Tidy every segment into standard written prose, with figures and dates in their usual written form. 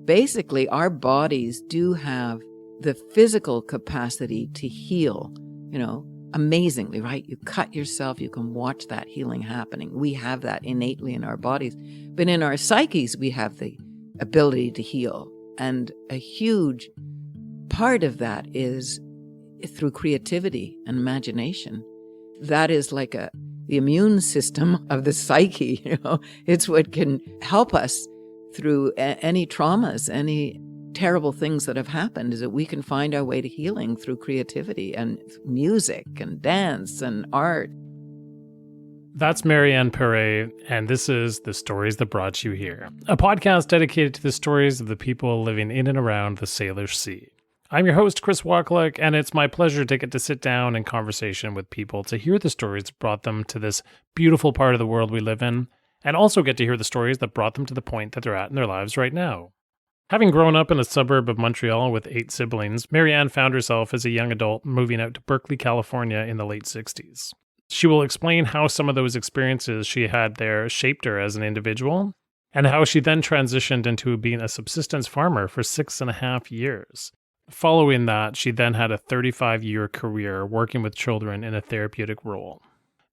basically our bodies do have the physical capacity to heal, amazingly, right? You cut yourself, you can watch that healing happening. We have that innately in our bodies. But in our psyches, we have the ability to heal. And a huge part of that is through creativity and imagination. That is like the immune system of the psyche, It's what can help us through any traumas, any terrible things that have happened, is that we can find our way to healing through creativity and music and dance and art. That's Marianne Pare, and this is The Stories That Brought You Here, a podcast dedicated to the stories of the people living in and around the Salish Sea. I'm your host, Chris Wakluk, and it's my pleasure to get to sit down in conversation with people to hear the stories that brought them to this beautiful part of the world we live in, and also get to hear the stories that brought them to the point that they're at in their lives right now. Having grown up in a suburb of Montreal with 8 siblings, Marianne found herself as a young adult moving out to Berkeley, California in the late 60s. She will explain how some of those experiences she had there shaped her as an individual, and how she then transitioned into being a subsistence farmer for 6.5 years. Following that, she then had a 35-year career working with children in a therapeutic role.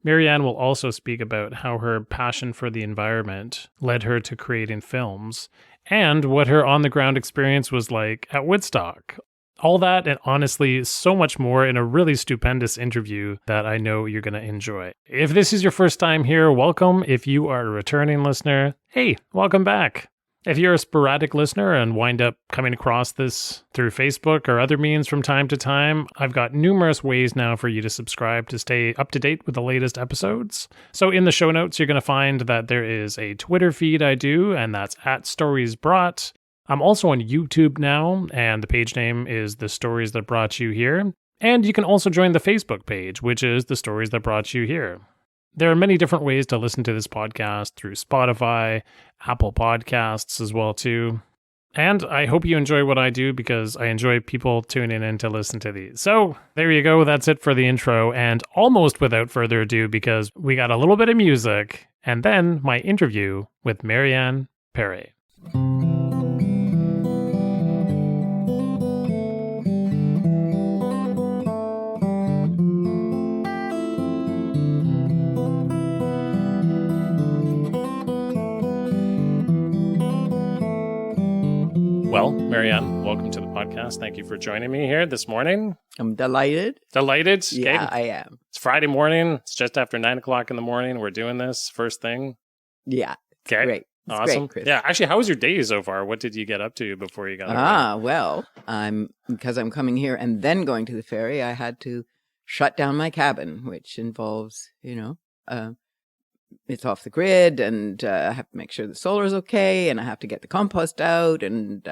Marianne will also speak about how her passion for the environment led her to creating films, and what her on-the-ground experience was like at Woodstock. All that and honestly so much more in a really stupendous interview that I know you're going to enjoy. If this is your first time here, welcome. If you are a returning listener, hey, welcome back. If you're a sporadic listener and wind up coming across this through Facebook or other means from time to time, I've got numerous ways now for you to subscribe to stay up to date with the latest episodes. So in the show notes, you're going to find that there is a Twitter feed I do, and that's @StoriesBrought. I'm also on YouTube now, and the page name is The Stories That Brought You Here. And you can also join the Facebook page, which is The Stories That Brought You Here. There are many different ways to listen to this podcast through Spotify, Apple Podcasts as well too. And I hope you enjoy what I do because I enjoy people tuning in to listen to these. So there you go. That's it for the intro. And almost without further ado, because we got a little bit of music and then my interview with Marianne Pare. Well, Marianne, welcome to the podcast. Thank you for joining me here this morning. I'm delighted. Delighted? Yeah, okay. I am. It's Friday morning. It's just after 9 o'clock in the morning. We're doing this first thing. Yeah. Okay. Great. It's awesome. Great, Chris. Yeah. Actually, how was your day so far? What did you get up to before you got around? Well, because I'm coming here and then going to the ferry, I had to shut down my cabin, which involves, it's off the grid, and I have to make sure the solar is okay, and I have to get the compost out, and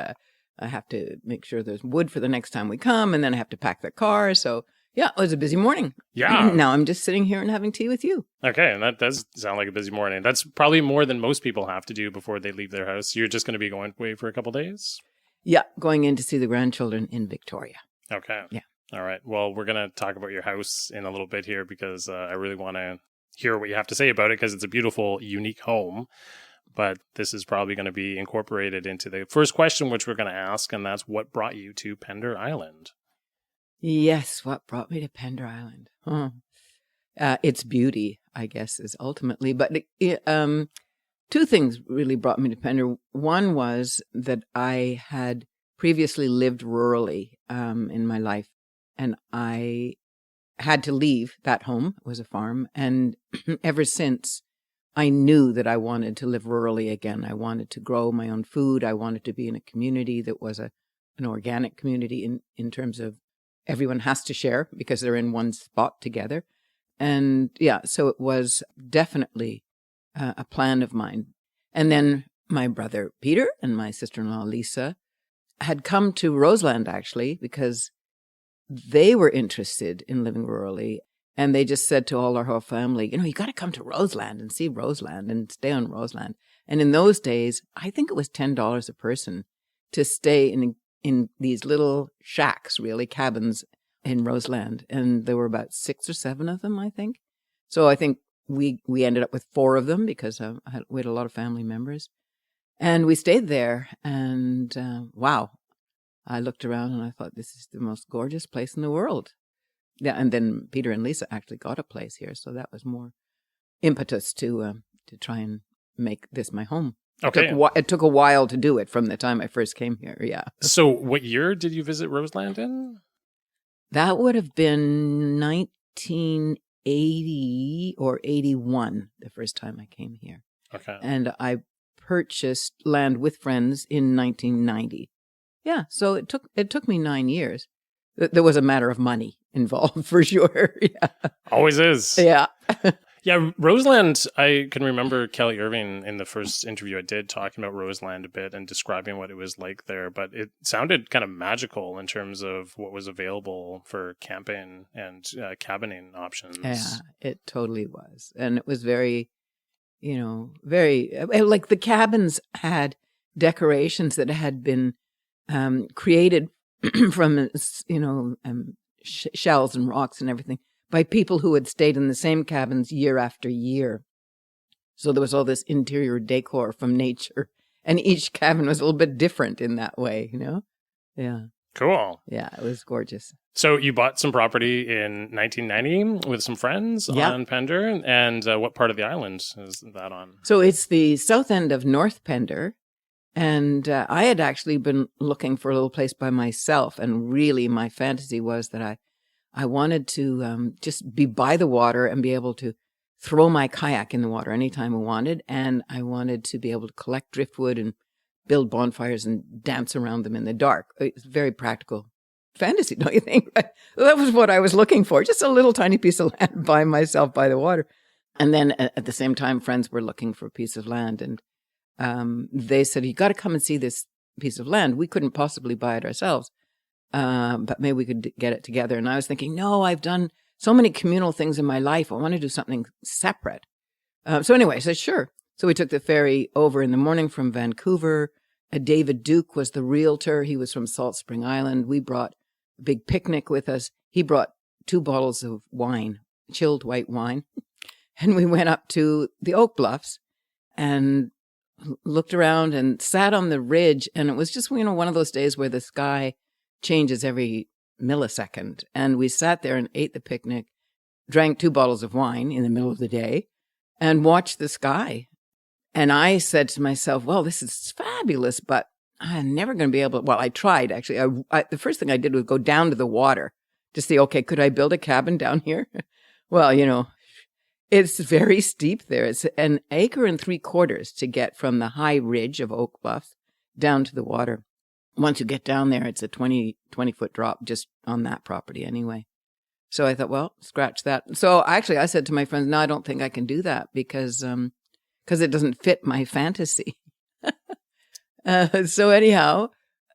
I have to make sure there's wood for the next time we come, and then I have to pack the car. So yeah, it was a busy morning. Yeah. Now I'm just sitting here and having tea with you. Okay, and that does sound like a busy morning. That's probably more than most people have to do before they leave their house. You're just going to be going away for a couple days? Yeah, going in to see the grandchildren in Victoria. Okay. Yeah. All right. Well, we're going to talk about your house in a little bit here because I really want to hear what you have to say about it because it's a beautiful, unique home. But this is probably going to be incorporated into the first question, which we're going to ask, and that's what brought you to Pender Island? Yes, what brought me to Pender Island? Its beauty, I guess, is ultimately. But two things really brought me to Pender. One was that I had previously lived rurally in my life, and I had to leave that home. It was a farm. And ever since, I knew that I wanted to live rurally again. I wanted to grow my own food. I wanted to be in a community that was an organic community in terms of everyone has to share because they're in one spot together. And yeah, so it was definitely a plan of mine. And then my brother Peter and my sister-in-law Lisa had come to Roseland actually because they were interested in living rurally. And they just said to all our whole family, you got to come to Roseland and see Roseland and stay on Roseland. And in those days, I think it was $10 a person to stay in these little shacks, really, cabins in Roseland. And there were about 6 or 7 of them, I think. So I think we ended up with 4 of them because we had a lot of family members. And we stayed there, and wow, I looked around and I thought, this is the most gorgeous place in the world. Yeah, and then Peter and Lisa actually got a place here, so that was more impetus to try and make this my home. Okay. It took a while to do it from the time I first came here, yeah. So what year did you visit Roseland in? That would have been 1980 or 81, the first time I came here. Okay. And I purchased land with friends in 1990. Yeah, so it took me 9 years. There was a matter of money involved for sure. Yeah. Always is. Yeah. Yeah, Roseland, I can remember Kelly Irving in the first interview I did talking about Roseland a bit and describing what it was like there, but it sounded kind of magical in terms of what was available for camping and cabining options. Yeah, it totally was. And it was very, very, like the cabins had decorations that had been created from, shells and rocks and everything by people who had stayed in the same cabins year after year. So there was all this interior decor from nature, and each cabin was a little bit different in that way, Yeah. Cool. Yeah, it was gorgeous. So you bought some property in 1990 with some friends on Pender, and what part of the island is that on? So it's the south end of North Pender, and I had actually been looking for a little place by myself, and really my fantasy was that I wanted to just be by the water and be able to throw my kayak in the water anytime I wanted, and I wanted to be able to collect driftwood and build bonfires and dance around them in the dark. It's a very practical fantasy, don't you think? That was what I was looking for, just a little tiny piece of land by myself by the water. And then at the same time, friends were looking for a piece of land, and they said, you got to come and see this piece of land. We couldn't possibly buy it ourselves, but maybe we could get it together. And I was thinking, no, I've done so many communal things in my life. I want to do something separate. So anyway, I said, sure. So we took the ferry over in the morning from Vancouver. David Duke was the realtor. He was from Salt Spring Island. We brought a big picnic with us. He brought 2 bottles of wine, chilled white wine. And we went up to the Oak Bluffs and looked around and sat on the ridge. And it was just, one of those days where the sky changes every millisecond. And we sat there and ate the picnic, drank 2 bottles of wine in the middle of the day, and watched the sky. And I said to myself, well, this is fabulous, but I'm never going to be able to. Well, I tried, actually. The first thing I did was go down to the water to see, okay, could I build a cabin down here? Well, it's very steep there. It's an 1.75 acres to get from the high ridge of Oak Bluffs down to the water. Once you get down there, it's a 20-foot drop just on that property anyway. So I thought, well, scratch that. So actually, I said to my friends, no, I don't think I can do that because it doesn't fit my fantasy. So anyhow,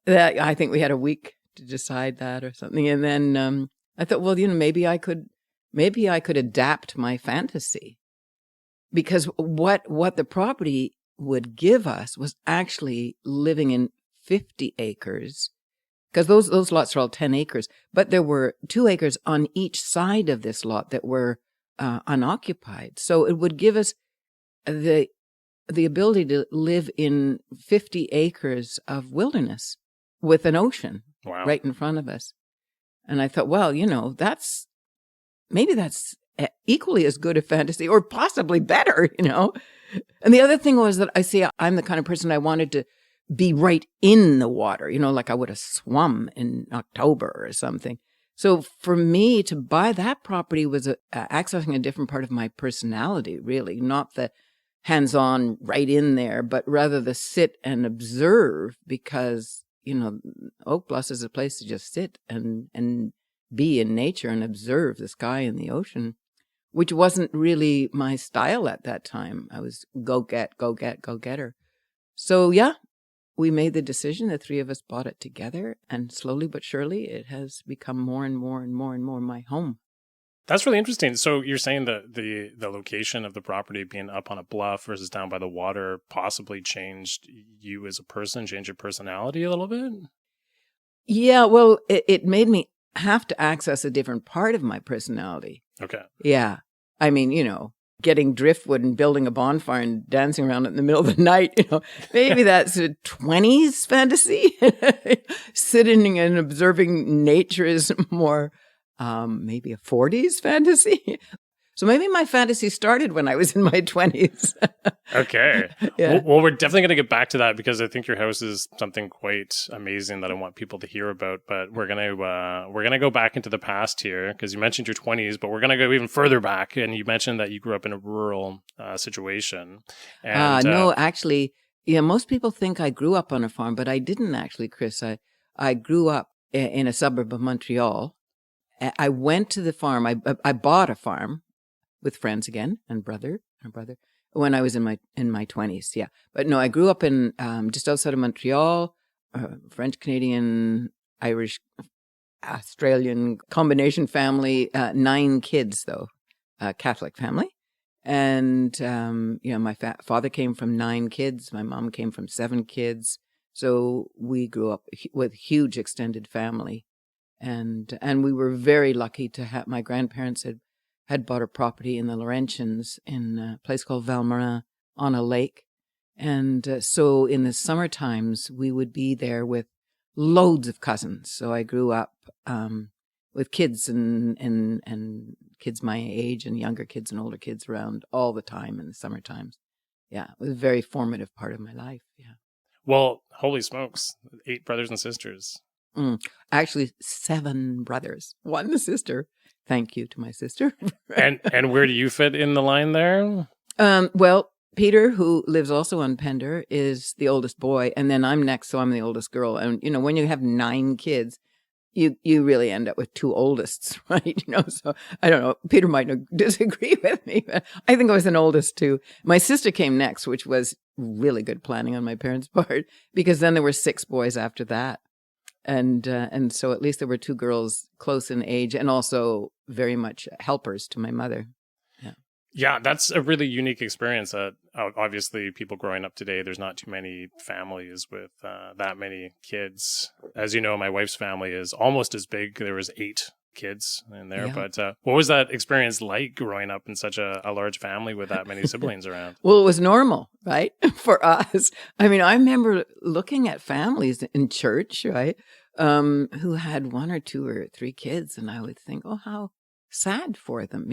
I think we had a week to decide that or something. And then I thought, well, maybe I could adapt my fantasy, because what the property would give us was actually living in 50 acres, because those lots are all 10 acres, but there were 2 acres on each side of this lot that were unoccupied. So it would give us the ability to live in 50 acres of wilderness with an ocean right in front of us. And I thought, well, that's equally as good a fantasy, or possibly better, And the other thing was that I'm the kind of person I wanted to be right in the water, like I would have swum in October or something. So for me to buy that property was accessing a different part of my personality, really, not the hands-on right in there, but rather the sit and observe, because, Oak Bluffs is a place to just sit and be in nature and observe the sky and the ocean, which wasn't really my style at that time. I was go getter. So yeah, we made the decision. The 3 of us bought it together, and slowly but surely it has become more and more and more and more my home. That's really interesting. So you're saying that the location of the property being up on a bluff versus down by the water possibly changed you as a person, changed your personality a little bit? Yeah, well, it made me have to access a different part of my personality. Okay. Yeah. I mean, getting driftwood and building a bonfire and dancing around it in the middle of the night. Maybe that's a 20s fantasy. Sitting and observing nature is more maybe a 40s fantasy. So maybe my fantasy started when I was in my 20s. Okay. Yeah. Well, we're definitely going to get back to that because I think your house is something quite amazing that I want people to hear about. But we're gonna go back into the past here because you mentioned your 20s, but we're gonna go even further back. And you mentioned that you grew up in a rural situation. And No, actually, yeah, most people think I grew up on a farm, but I didn't actually, Chris. I grew up in a suburb of Montreal. I went to the farm. I bought a farm with friends again and brother when I was in my 20s. Yeah. But no, I grew up in just outside of Montreal, French, Canadian, Irish, Australian combination family, 9 kids though, Catholic family. And, my father came from 9 kids. My mom came from 7 kids. So we grew up with huge extended family. And we were very lucky to have, my grandparents had bought a property in the Laurentians in a place called Valmarin on a lake. And so in the summer times, we would be there with loads of cousins. So I grew up with kids and kids my age and younger kids and older kids around all the time in the summer times. Yeah, it was a very formative part of my life. Yeah. well, holy smokes, 8 brothers and sisters. Actually, 7 brothers, 1 sister. Thank you to my sister. And where do you fit in the line there? Well, Peter, who lives also on Pender, is the oldest boy, and then I'm next, so I'm the oldest girl. And when you have 9 kids, you really end up with 2 oldest, right? So I don't know. Peter might disagree with me, but I think I was an oldest too. My sister came next, which was really good planning on my parents' part, because then there were 6 boys after that. And so at least there were 2 girls close in age and also very much helpers to my mother. Yeah, that's a really unique experience. Obviously, people growing up today, there's not too many families with that many kids. As you know, my wife's family is almost as big. There was 8 kids in there. Yeah. But what was that experience like growing up in such a large family with that many siblings around? Well, it was normal, right? For us. I mean, I remember looking at families in church, right? Who had 1 or 2 or 3 kids. And I would think, oh, how sad for them,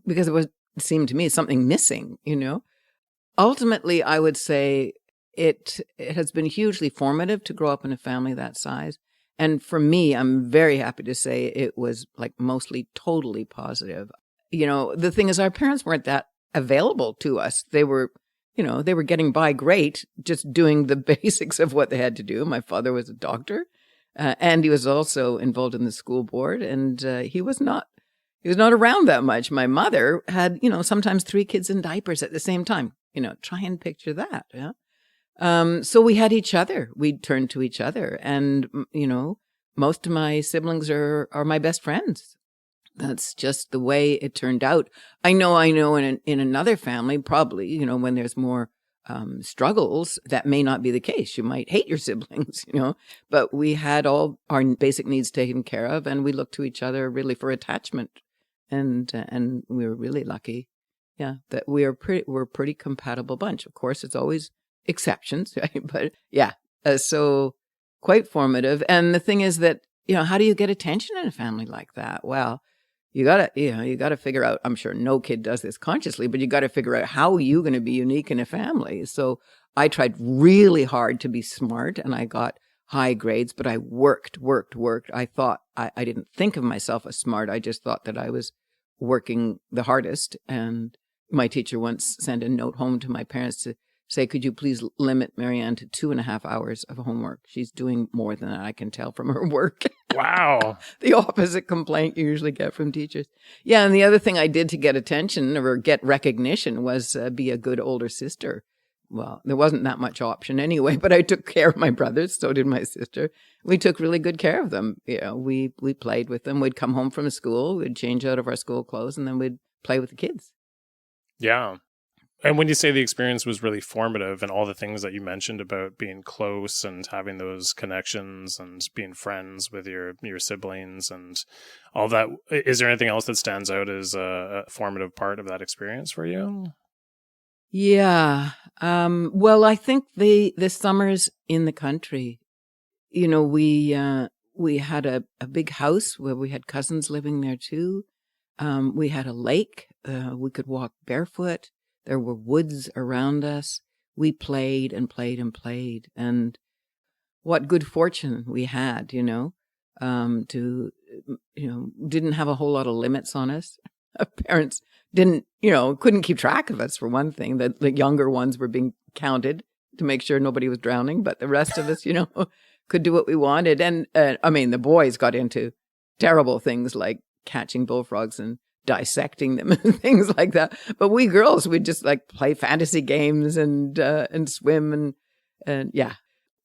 because it seemed to me something missing, Ultimately, I would say it has been hugely formative to grow up in a family that size. And for me, I'm very happy to say it was like mostly totally positive. The thing is, our parents weren't that available to us. They were, they were getting by great, just doing the basics of what they had to do. My father was a doctor, and he was also involved in the school board, and he was not around that much. My mother had, sometimes 3 kids in diapers at the same time. Try and picture that. Yeah. So we had each other. We'd turn to each other. And, most of my siblings are my best friends. That's just the way it turned out. I know in another family, probably, when there's more struggles, that may not be the case. You might hate your siblings, but we had all our basic needs taken care of, and we looked to each other really for attachment. And we were really lucky, that we're pretty compatible bunch. Of course, it's always exceptions, right? But yeah, so quite formative. And the thing is that, how do you get attention in a family like that? Well, you gotta figure out, I'm sure no kid does this consciously, but you gotta figure out how are you going to be unique in a family. So I tried really hard to be smart, and I got high grades, but I worked. I thought I didn't think of myself as smart. I just thought that I was working the hardest. And my teacher once sent a note home to my parents to say, could you please limit Marianne to 2.5 hours of homework? She's doing more than that, I can tell from her work. Wow. The opposite complaint you usually get from teachers. Yeah, and the other thing I did to get attention or get recognition was be a good older sister. Well, there wasn't that much option anyway, but I took care of my brothers. So did my sister. We took really good care of them. We played with them. We'd come home from school. We'd change out of our school clothes, and then we'd play with the kids. Yeah. And when you say the experience was really formative and all the things that you mentioned about being close and having those connections and being friends with your siblings and all that, is there anything else that stands out as a formative part of that experience for you? Yeah. Well, I think the summers in the country, we had a big house where we had cousins living there too. We had a lake. We could walk barefoot. There were woods around us. We played and played and played. And what good fortune we had, to, didn't have a whole lot of limits on us. Our parents didn't, couldn't keep track of us, for one thing. The younger ones were being counted to make sure nobody was drowning. But the rest of us, could do what we wanted. And the boys got into terrible things like catching bullfrogs and dissecting them and things like that. But we girls, we'd just like play fantasy games and swim and yeah.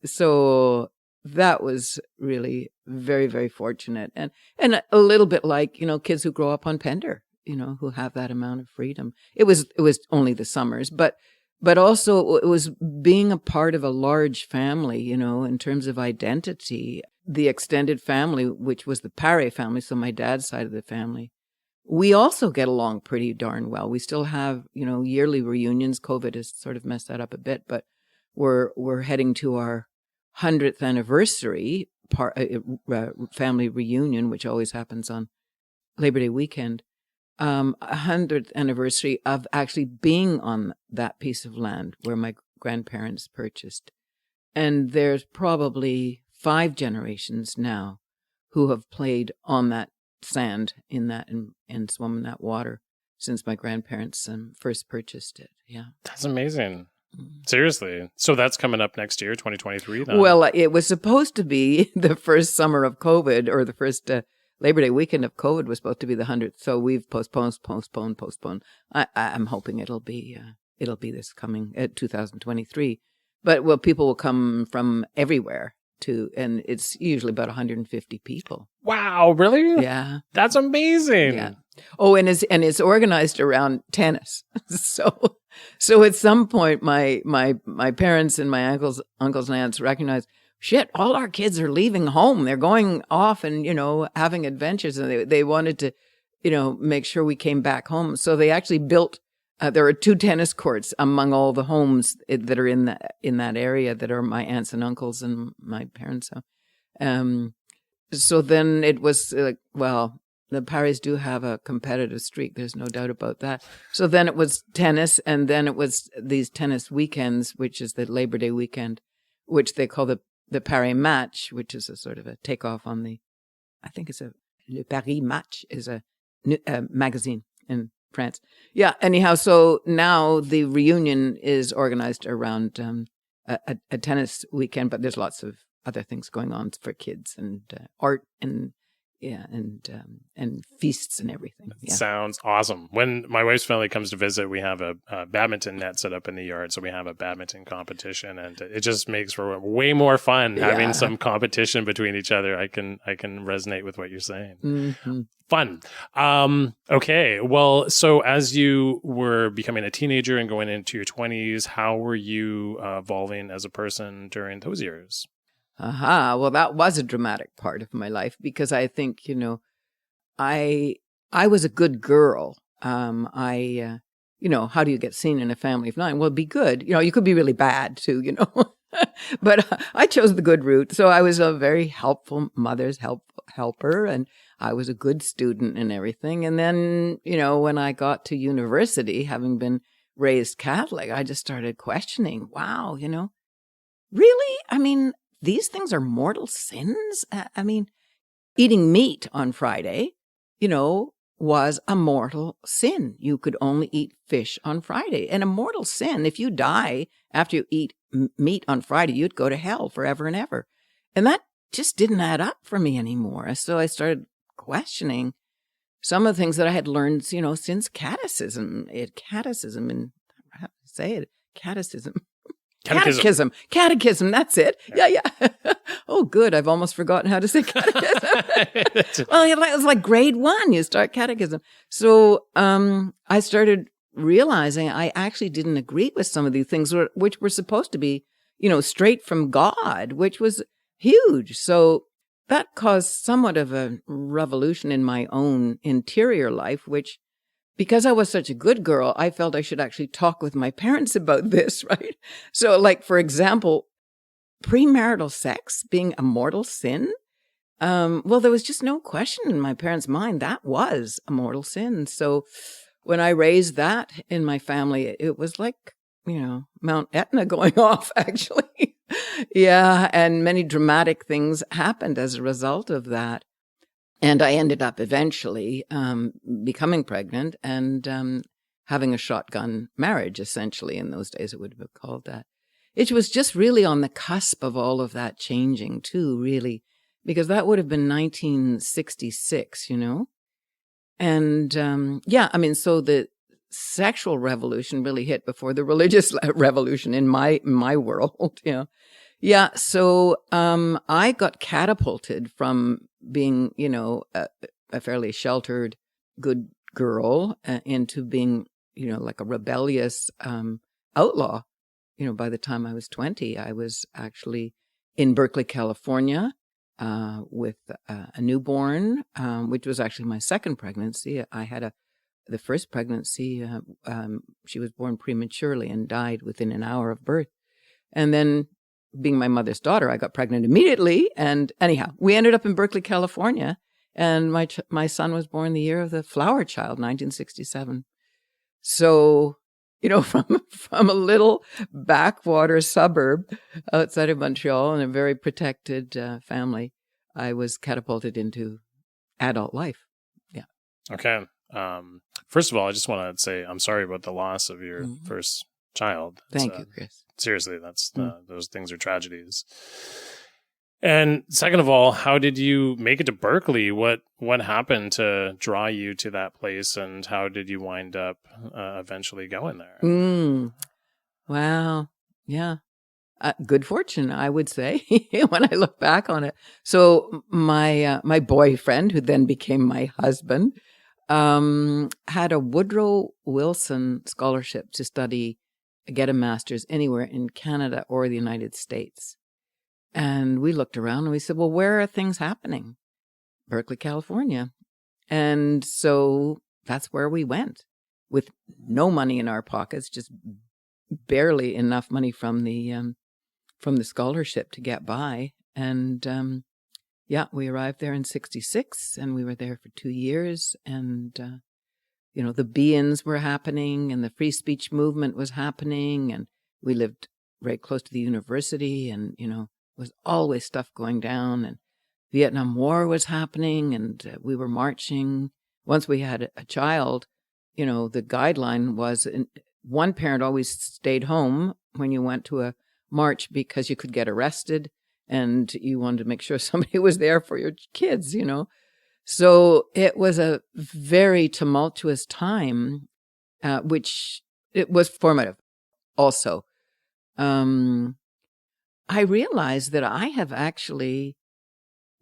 So that was really very, very fortunate. And a little bit like, kids who grow up on Pender, who have that amount of freedom. It was only the summers, but also it was being a part of a large family, in terms of identity. The extended family, which was the Pare family, so my dad's side of the family, we also get along pretty darn well. We still have, yearly reunions. COVID has sort of messed that up a bit, but we're heading to our 100th anniversary family reunion, which always happens on Labor Day weekend. 100th anniversary of actually being on that piece of land where my grandparents purchased. And there's probably 5 generations now who have played on that sand in that and swum in that water since my grandparents first purchased it. Yeah. That's amazing. Seriously. So that's coming up next year, 2023 then? Well, it was supposed to be the first summer of COVID, or the first Labor Day weekend of COVID was supposed to be the 100th. So we've postponed. I'm hoping it'll be this coming 2023. But people will come from everywhere and it's usually about 150 people. Wow, really? Yeah. That's amazing. Yeah. Oh, and it's organized around tennis. So at some point my parents and my uncles and aunts recognized, shit, all our kids are leaving home. They're going off and, having adventures, and they wanted to, make sure we came back home. So they actually built there are 2 tennis courts among all the homes that are in that area that are my aunts and uncles and my parents. So then it was the Pares do have a competitive streak. There's no doubt about that. So then it was tennis, and then it was these tennis weekends, which is the Labor Day weekend, which they call the Pare match, which is a sort of a takeoff on I think it's Le Paris Match is a magazine in France. Yeah. Anyhow, so now the reunion is organized around a tennis weekend, but there's lots of other things going on for kids and art and feasts and everything. Yeah. Sounds awesome. When my wife's family comes to visit, we have a badminton net set up in the yard, so we have a badminton competition, and it just makes for way more fun having some competition between each other. I can resonate with what you're saying. Mm-hmm. Fun. Okay. Well, so as you were becoming a teenager and going into your 20s, how were you evolving as a person during those years? Well, that was a dramatic part of my life because I think, I was a good girl. How do you get seen in a family of 9? Well, be good. You could be really bad too, But I chose the good route. So I was a very helpful mother's helper, and I was a good student and everything. And then, when I got to university, having been raised Catholic, I just started questioning, wow, really? I mean, these things are mortal sins. Eating meat on Friday, was a mortal sin. You could only eat fish on Friday. And a mortal sin, if you die after you eat meat on Friday, you'd go to hell forever and ever. And that just didn't add up for me anymore. So I started questioning some of the things that I had learned, since catechism, and I have to say it, catechism, that's it. Yeah. Oh, good. I've almost forgotten how to say catechism. Well, it was like grade 1. You start catechism. So I started realizing I actually didn't agree with some of these things, which were supposed to be, straight from God, which was huge. So that caused somewhat of a revolution in my own interior life, which, because I was such a good girl, I felt I should actually talk with my parents about this, right? So, like, for example, premarital sex being a mortal sin. Well, there was just no question in my parents' mind that was a mortal sin. So when I raised that in my family, it was like, Mount Etna going off, actually. Yeah, and many dramatic things happened as a result of that. And I ended up eventually becoming pregnant and having a shotgun marriage, essentially. In those days, it would have been called that. It was just really on the cusp of all of that changing, too, really, because that would have been 1966, And so the sexual revolution really hit before the religious revolution in my world, Yeah, so I got catapulted from being, a fairly sheltered, good girl into being, like a rebellious outlaw. By the time I was 20, I was actually in Berkeley, California, with a newborn, which was actually my second pregnancy. I had the first pregnancy, she was born prematurely and died within an hour of birth. And then, being my mother's daughter, I got pregnant immediately. And anyhow, we ended up in Berkeley, California. And my son was born the year of the flower child, 1967. So, from a little backwater suburb outside of Montreal and a very protected family, I was catapulted into adult life. Yeah. Okay. First of all, I just want to say I'm sorry about the loss of your first child. Thank you, Chris. Seriously, that's those things are tragedies. And second of all, how did you make it to Berkeley? What happened to draw you to that place, and how did you wind up eventually going there? Wow. Yeah. Good fortune, I would say, when I look back on it. So my boyfriend, who then became my husband, had a Woodrow Wilson scholarship to get a master's anywhere in Canada or the United States. And we looked around and we said, well, where are things happening? Berkeley, California. And so that's where we went, with no money in our pockets, just barely enough money from the scholarship to get by. And we arrived there in 1966, and we were there for 2 years. And the be-ins were happening, and the free speech movement was happening, and we lived very close to the university, and was always stuff going down, and Vietnam War was happening, and we were marching. Once we had a child, the guideline was one parent always stayed home when you went to a march because you could get arrested, and you wanted to make sure somebody was there for your kids, So it was a very tumultuous time, which it was formative also. I realized that I have actually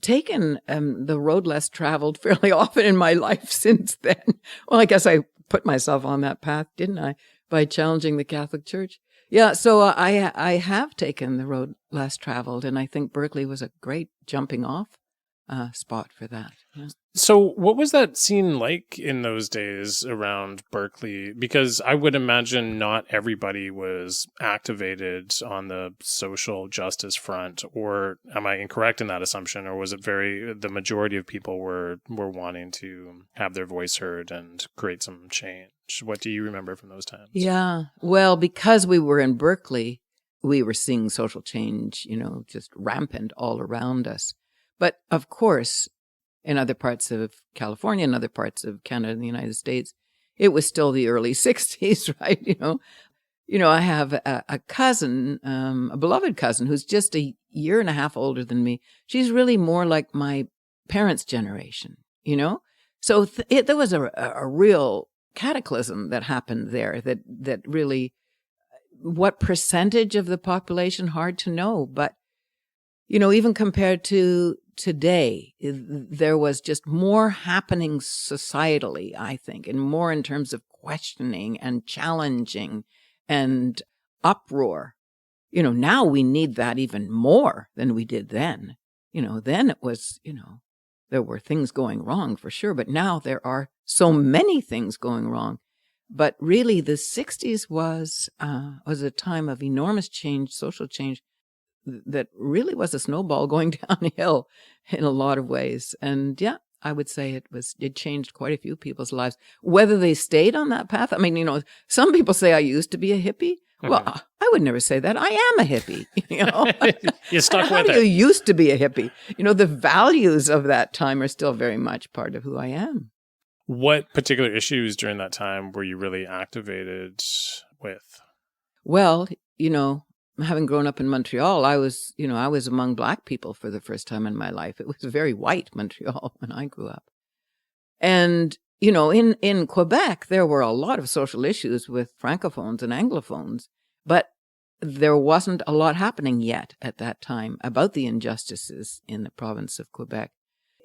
taken the road less traveled fairly often in my life since then. Well, I guess I put myself on that path, didn't I, by challenging the Catholic Church? Yeah, so I have taken the road less traveled, and I think Berkeley was a great jumping off spot for that. Yeah. So what was that scene like in those days around Berkeley? Because I would imagine not everybody was activated on the social justice front, or am I incorrect in that assumption? Or was it the majority of people were wanting to have their voice heard and create some change? What do you remember from those times? Yeah, well, because we were in Berkeley, we were seeing social change, just rampant all around us. But of course, in other parts of California and other parts of Canada and the United States, it was still the early 60s, right? I have a cousin, a beloved cousin, who's just a year and a half older than me. She's really more like my parents' generation, So there was a real cataclysm that happened there that really, what percentage of the population, hard to know. But, even compared to today, there was just more happening societally, I think, and more in terms of questioning and challenging and uproar. Now we need that even more than we did then. Then it was, there were things going wrong for sure, but now there are so many things going wrong. But really, the 60s was a time of enormous change, social change, that really was a snowball going downhill in a lot of ways. And yeah, I would say it changed quite a few people's lives. Whether they stayed on that path, I mean, some people say I used to be a hippie. Well, I would never say that. I am a hippie. You stuck How with do it. you used to be a hippie? The values of that time are still very much part of who I am. What particular issues during that time were you really activated with? Well, having grown up in Montreal, I was among Black people for the first time in my life. It was a very white Montreal when I grew up. And, in Quebec, there were a lot of social issues with Francophones and Anglophones, but there wasn't a lot happening yet at that time about the injustices in the province of Quebec.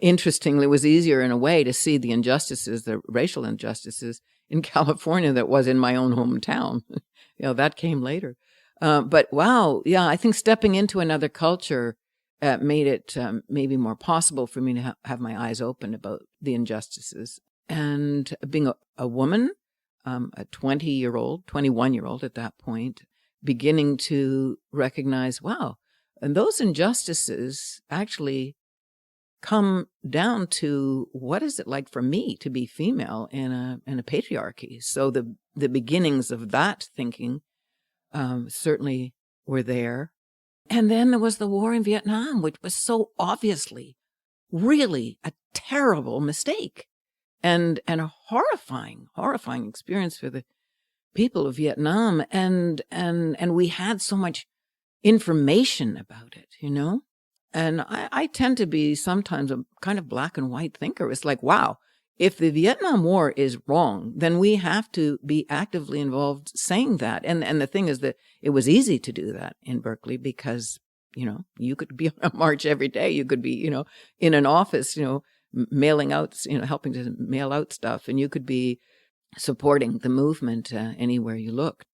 Interestingly, it was easier in a way to see the injustices, the racial injustices in California that was in my own hometown. That came later. But wow, yeah, I think stepping into another culture made it maybe more possible for me to have my eyes open about the injustices. And being a woman, a 21-year-old at that point, beginning to recognize, wow, and those injustices actually come down to what is it like for me to be female in a patriarchy. So the beginnings of that thinking certainly were there. And then there was the war in Vietnam, which was so obviously really a terrible mistake and a horrifying experience for the people of Vietnam. And we had so much information about it, And I tend to be sometimes a kind of black and white thinker. It's like, wow, if the Vietnam War is wrong, then we have to be actively involved saying that. And the thing is that it was easy to do that in Berkeley because, you could be on a march every day. You could be, in an office, mailing out, helping to mail out stuff. And you could be supporting the movement anywhere you looked.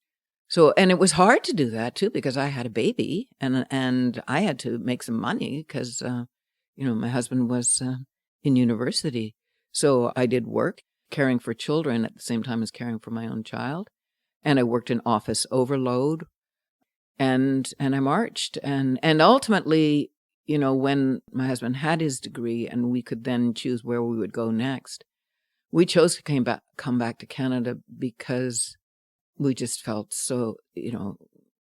So, and it was hard to do that too, because I had a baby and I had to make some money because, my husband was in university. So I did work caring for children at the same time as caring for my own child. And I worked in office overload and I marched. And ultimately, when my husband had his degree and we could then choose where we would go next, we chose to come back to Canada because we just felt so,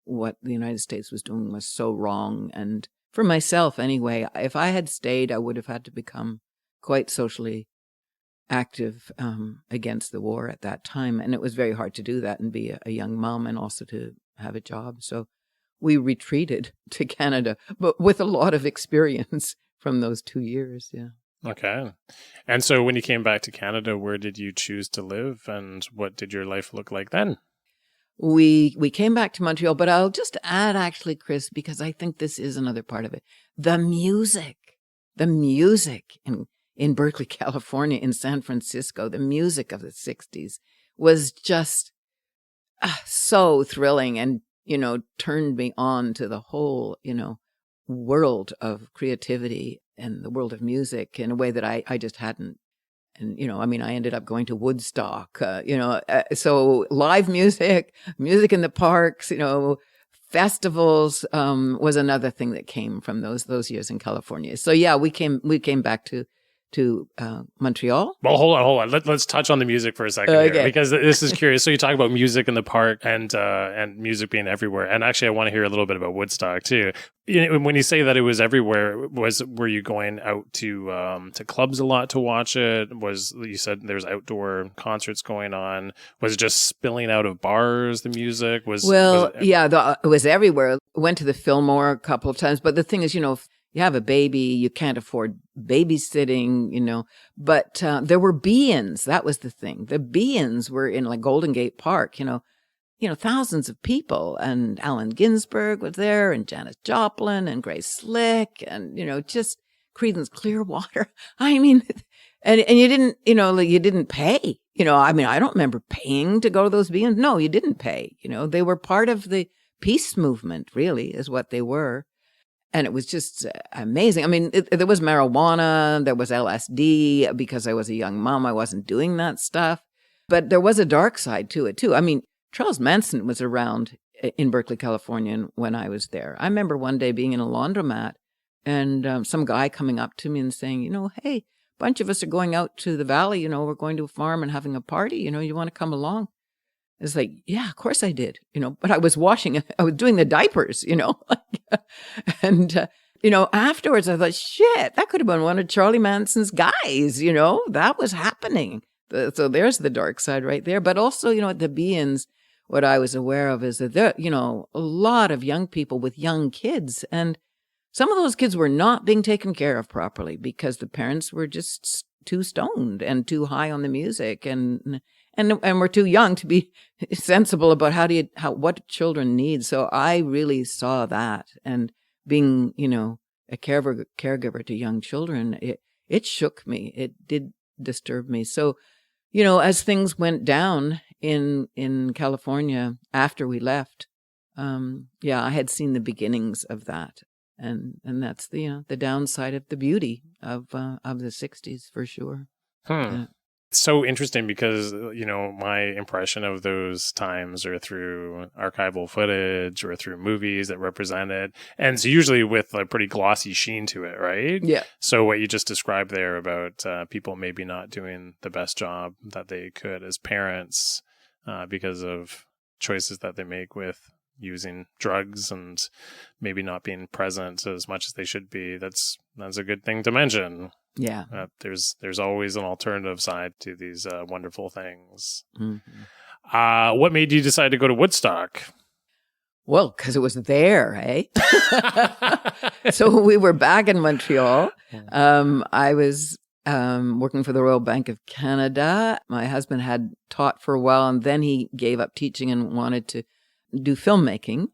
what the United States was doing was so wrong. And for myself anyway, if I had stayed, I would have had to become quite socially active against the war at that time. And it was very hard to do that and be a young mom and also to have a job. So we retreated to Canada, but with a lot of experience from those 2 years. Yeah. Okay. And so when you came back to Canada, where did you choose to live and what did your life look like then? We came back to Montreal, but I'll just add actually, Chris, because I think this is another part of it. The music in Berkeley, California, in San Francisco, the music of the 60s was just so thrilling and, turned me on to the whole, world of creativity and the world of music in a way that I just hadn't. And, I ended up going to Woodstock, so live music in the parks, festivals was another thing that came from those years in California. So, yeah, we came back to Montreal. Well, hold on. Let's touch on the music for a second here, because this is curious. So you talk about music in the park and music being everywhere. And actually, I want to hear a little bit about Woodstock too. When you say that it was everywhere, were you going out to clubs a lot to watch it? You said there's outdoor concerts going on? Was it just spilling out of bars? The music it was everywhere. Went to the Fillmore a couple of times, but the thing is, if you have a baby, you can't afford babysitting, but there were be-ins. That was the thing. The be-ins were in like Golden Gate Park, thousands of people, and Allen Ginsberg was there and Janis Joplin and Grace Slick and, just Creedence Clearwater. I mean, and you didn't, you didn't pay. I mean, I don't remember paying to go to those beings. No, you didn't pay. They were part of the peace movement, really, is what they were. And it was just amazing. I mean, there was marijuana, there was LSD. Because I was a young mom, I wasn't doing that stuff. But there was a dark side to it, too. I mean, Charles Manson was around in Berkeley, California when I was there. I remember one day being in a laundromat and some guy coming up to me and saying, hey, a bunch of us are going out to the valley, we're going to a farm and having a party, you want to come along? It's like, yeah, of course I did, but I was doing the diapers, and, afterwards I thought, shit, that could have been one of Charlie Manson's guys, that was happening. So there's the dark side right there. But also, at the Beans, what I was aware of is that there, a lot of young people with young kids, and some of those kids were not being taken care of properly because the parents were just too stoned and too high on the music and were too young to be sensible about what children need. So I really saw that, and being, a caregiver to young children, it shook me. It did disturb me. So, as things went down in California after we left, I had seen the beginnings of that. And that's the downside of the beauty of the 60s, for sure. It's so interesting because, my impression of those times are through archival footage or through movies that represent it. And it's usually with a pretty glossy sheen to it, right? Yeah. So what you just described there about people maybe not doing the best job that they could as parents because of choices that they make with using drugs and maybe not being present as much as they should be. That's a good thing to mention. Yeah. There's always an alternative side to these wonderful things. Mm-hmm. What made you decide to go to Woodstock? Well, because it was there, eh? So we were back in Montreal. I was working for the Royal Bank of Canada. My husband had taught for a while, and then he gave up teaching and wanted to do filmmaking.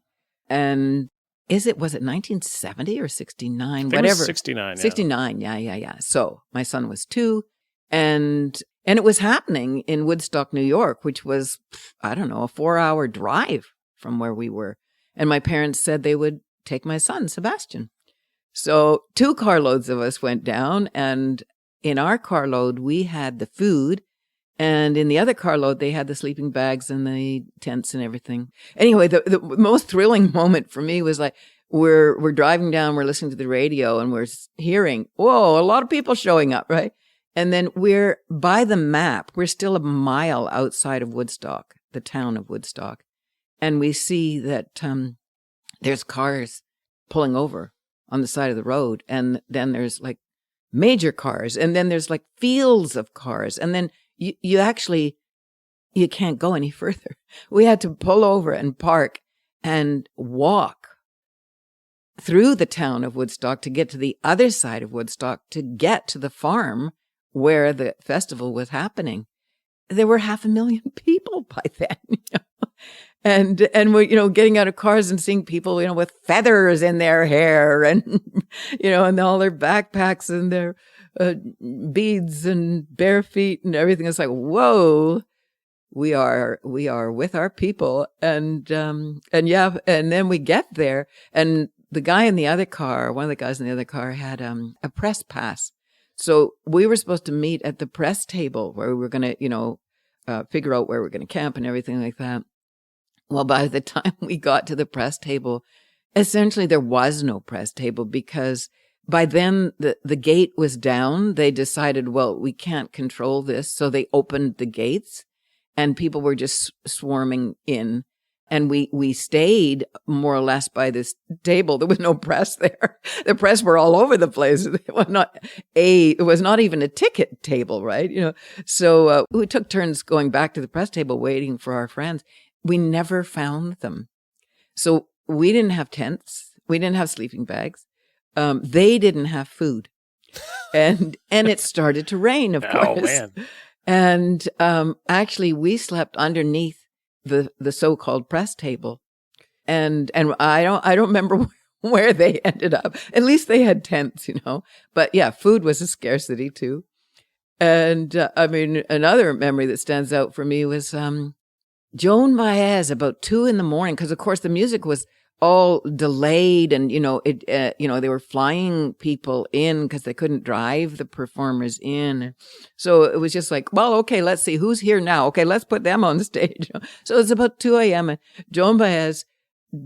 And was it 1970 or 69? Whatever. It was 69. 69. Yeah. So my son was 2, and it was happening in Woodstock, New York, which was, I don't know, a 4-hour drive from where we were. And my parents said they would take my son, Sebastian. So 2 carloads of us went down, and in our carload, we had the food. And in the other carload, they had the sleeping bags and the tents and everything. Anyway, the most thrilling moment for me was like, we're driving down, we're listening to the radio, and we're hearing, whoa, a lot of people showing up, right? And then we're, by the map, we're still a mile outside of Woodstock, the town of Woodstock. And we see that there's cars pulling over on the side of the road. And then there's like major cars. And then there's like fields of cars. And then you can't go any further. We had to pull over and park and walk through the town of Woodstock to get to the other side of Woodstock to get to the farm where the festival was happening. There were 500,000 people by then, and we're, getting out of cars and seeing people, with feathers in their hair and, and all their backpacks and their beads and bare feet and everything. It's like, whoa, we are with our people. And then we get there, and the guy in the other car, one of the guys in the other car had a press pass. So we were supposed to meet at the press table where we were going to, figure out where we're going to camp and everything like that. Well, by the time we got to the press table, essentially there was no press table because by then the gate was down. They decided, well, we can't control this. So they opened the gates and people were just swarming in. And we stayed more or less by this table. There was no press there. The press were all over the place. It was not even a ticket table, right? So we took turns going back to the press table, waiting for our friends. We never found them. So we didn't have tents. We didn't have sleeping bags. They didn't have food. And it started to rain, of course. Oh, man. And actually, we slept underneath the so-called press table, and I don't remember where they ended up. At least they had tents, But yeah, food was a scarcity too. And another memory that stands out for me was Joan Baez about 2 a.m, because of course the music was all delayed, and they were flying people in because they couldn't drive the performers in. So it was just like, well, okay, let's see who's here now. Okay, let's put them on the stage. So it's about 2 a.m. and Joan Baez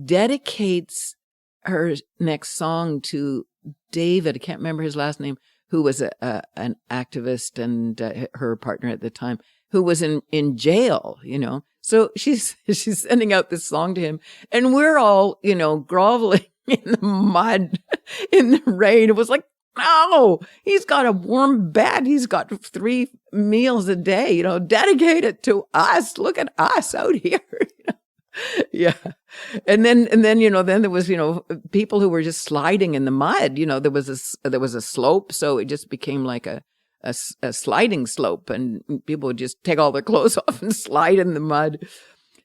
dedicates her next song to David. I can't remember his last name, who was an activist, and her partner at the time, who was in jail, So she's sending out this song to him, and we're all, groveling in the mud, in the rain. It was like, no, he's got a warm bed. He's got 3 meals a day, dedicate it to us. Look at us out here. Yeah. And then, then there was, people who were just sliding in the mud. There was a slope. So it just became like a sliding slope, and people would just take all their clothes off and slide in the mud.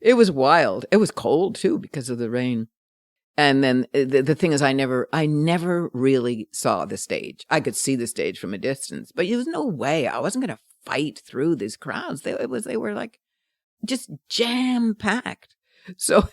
It was wild. It was cold too because of the rain. And then the thing is, I never really saw the stage. I could see the stage from a distance, but there was no way I wasn't going to fight through these crowds. They were like just jam packed. So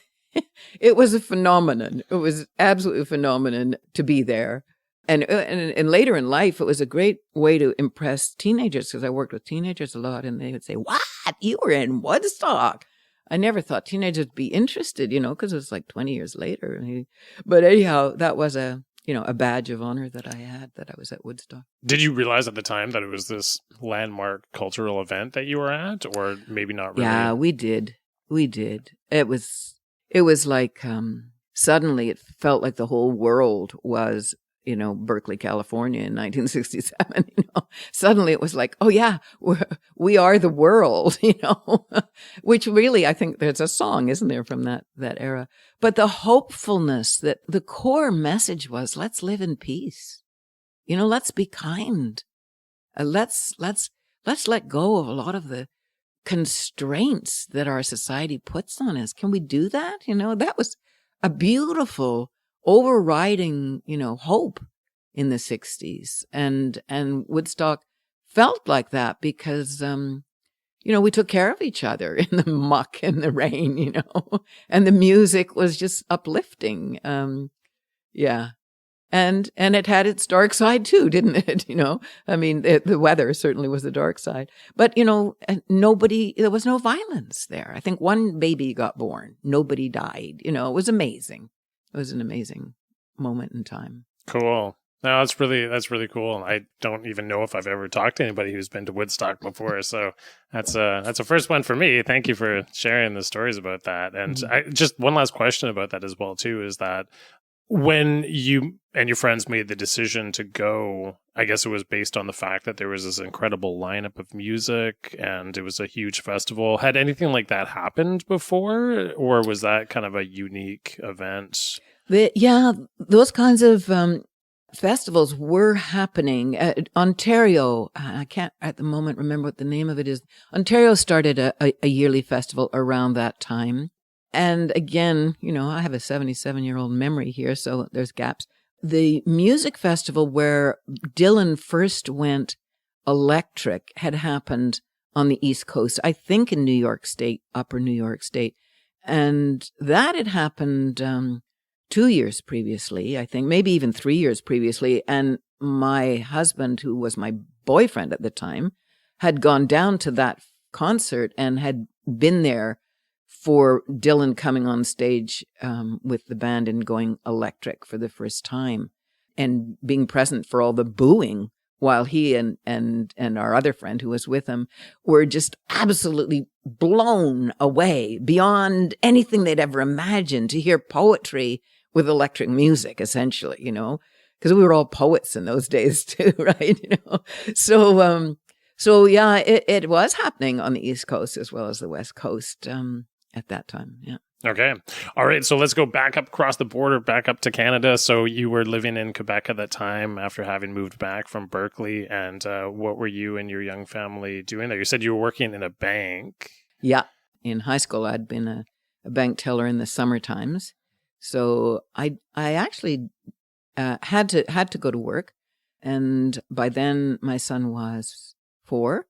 it was a phenomenon. It was absolutely a phenomenon to be there. And later in life, it was a great way to impress teenagers, because I worked with teenagers a lot, and they would say, "What? You were in Woodstock?" I never thought teenagers would be interested, because it was like 20 years later. But anyhow, that was a badge of honor that I had, that I was at Woodstock. Did you realize at the time that it was this landmark cultural event that you were at, or maybe not really? Yeah, we did. It was like, suddenly it felt like the whole world was, Berkeley, California in 1967, Suddenly it was like, oh yeah, we are the world, which really, I think there's a song, isn't there, from that era. But the hopefulness, that the core message was, let's live in peace. Let's be kind. Let's let go of a lot of the constraints that our society puts on us. Can we do that? That was a beautiful overriding, hope in the 60s. And Woodstock felt like that because, we took care of each other in the muck and the rain, and the music was just uplifting. Yeah. And it had its dark side too, didn't it? The weather certainly was the dark side. But, there was no violence there. I think one baby got born. Nobody died. It was amazing. It was an amazing moment in time. Cool. No, that's really cool. I don't even know if I've ever talked to anybody who's been to Woodstock before. So that's a first one for me. Thank you for sharing the stories about that. And just one last question about that as well, too, is that when you and your friends made the decision to go, I guess it was based on the fact that there was this incredible lineup of music and it was a huge festival. Had anything like that happened before, or was that kind of a unique event? Those kinds of festivals were happening. Ontario, I can't at the moment remember what the name of it is. Ontario started a yearly festival around that time. And again, I have a 77-year-old memory here, so there's gaps. The music festival where Dylan first went electric had happened on the East Coast, I think in New York State, Upper New York State. And that had happened 2 years previously, I think, maybe even 3 years previously. And my husband, who was my boyfriend at the time, had gone down to that concert and had been there for Dylan coming on stage with the band and going electric for the first time, and being present for all the booing while he and our other friend who was with him were just absolutely blown away beyond anything they'd ever imagined to hear poetry with electric music, essentially, because we were all poets in those days too, right? So yeah, it was happening on the East Coast as well as the West Coast. At that time, yeah. Okay. All right. So let's go back up across the border, back up to Canada. So you were living in Quebec at that time after having moved back from Berkeley. And what were you and your young family doing there? You said you were working in a bank. Yeah. In high school, I'd been a bank teller in the summer times. So I actually had to go to work, and by then my son was 4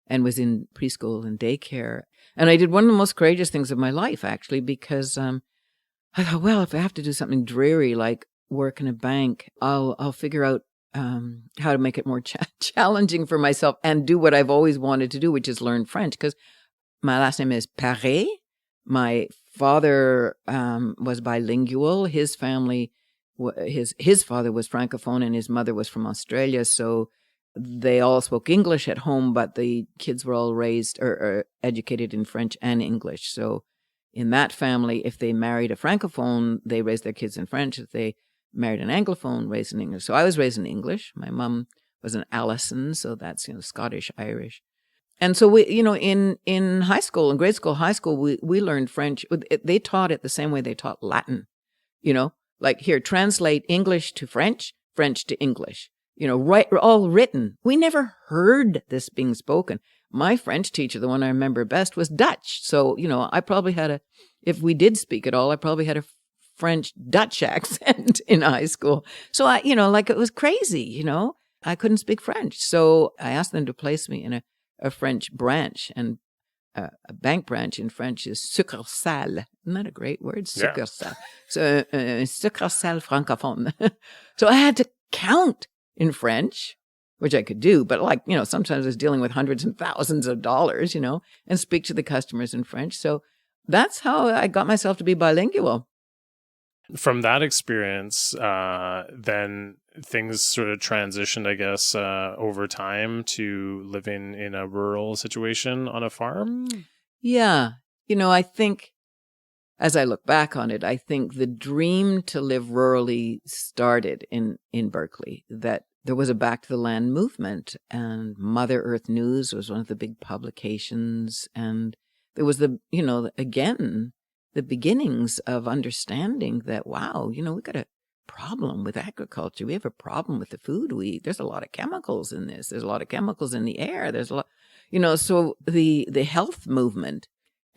and was in preschool and daycare. And I did one of the most courageous things of my life, actually, because I thought, well, if I have to do something dreary like work in a bank, I'll figure out how to make it more challenging for myself and do what I've always wanted to do, which is learn French. Because my last name is Pare. My father was bilingual. His family, his father was Francophone and his mother was from Australia. So they all spoke English at home, but the kids were all raised or educated in French and English. So in that family, if they married a Francophone, they raised their kids in French. If they married an Anglophone, raised in English. So I was raised in English. My mom was an Allison, so that's, Scottish, Irish. And so we, in high school, in grade school, high school, we learned French. They taught it the same way they taught Latin, like here, translate English to French, French to English, right, all written. We never heard this being spoken. My French teacher, the one I remember best, was Dutch. So, I probably had if we did speak at all, I probably had a French Dutch accent in high school. So I, like it was crazy, I couldn't speak French. So I asked them to place me in a French branch, and a bank branch in French is succursale. Isn't that a great word? Succursale. So succursale francophone. So I had to count in French, which I could do, but sometimes I was dealing with hundreds and thousands of dollars, and speak to the customers in French. So that's how I got myself to be bilingual. From that experience, then things sort of transitioned, I guess, over time to living in a rural situation on a farm. Yeah. I think as I look back on it, I think the dream to live rurally started in Berkeley, that there was a Back to the Land movement, and Mother Earth News was one of the big publications. And there was again, the beginnings of understanding that, wow, we got a problem with agriculture. We have a problem with the food we eat. There's a lot of chemicals in this. There's a lot of chemicals in the air. There's a lot, so the health movement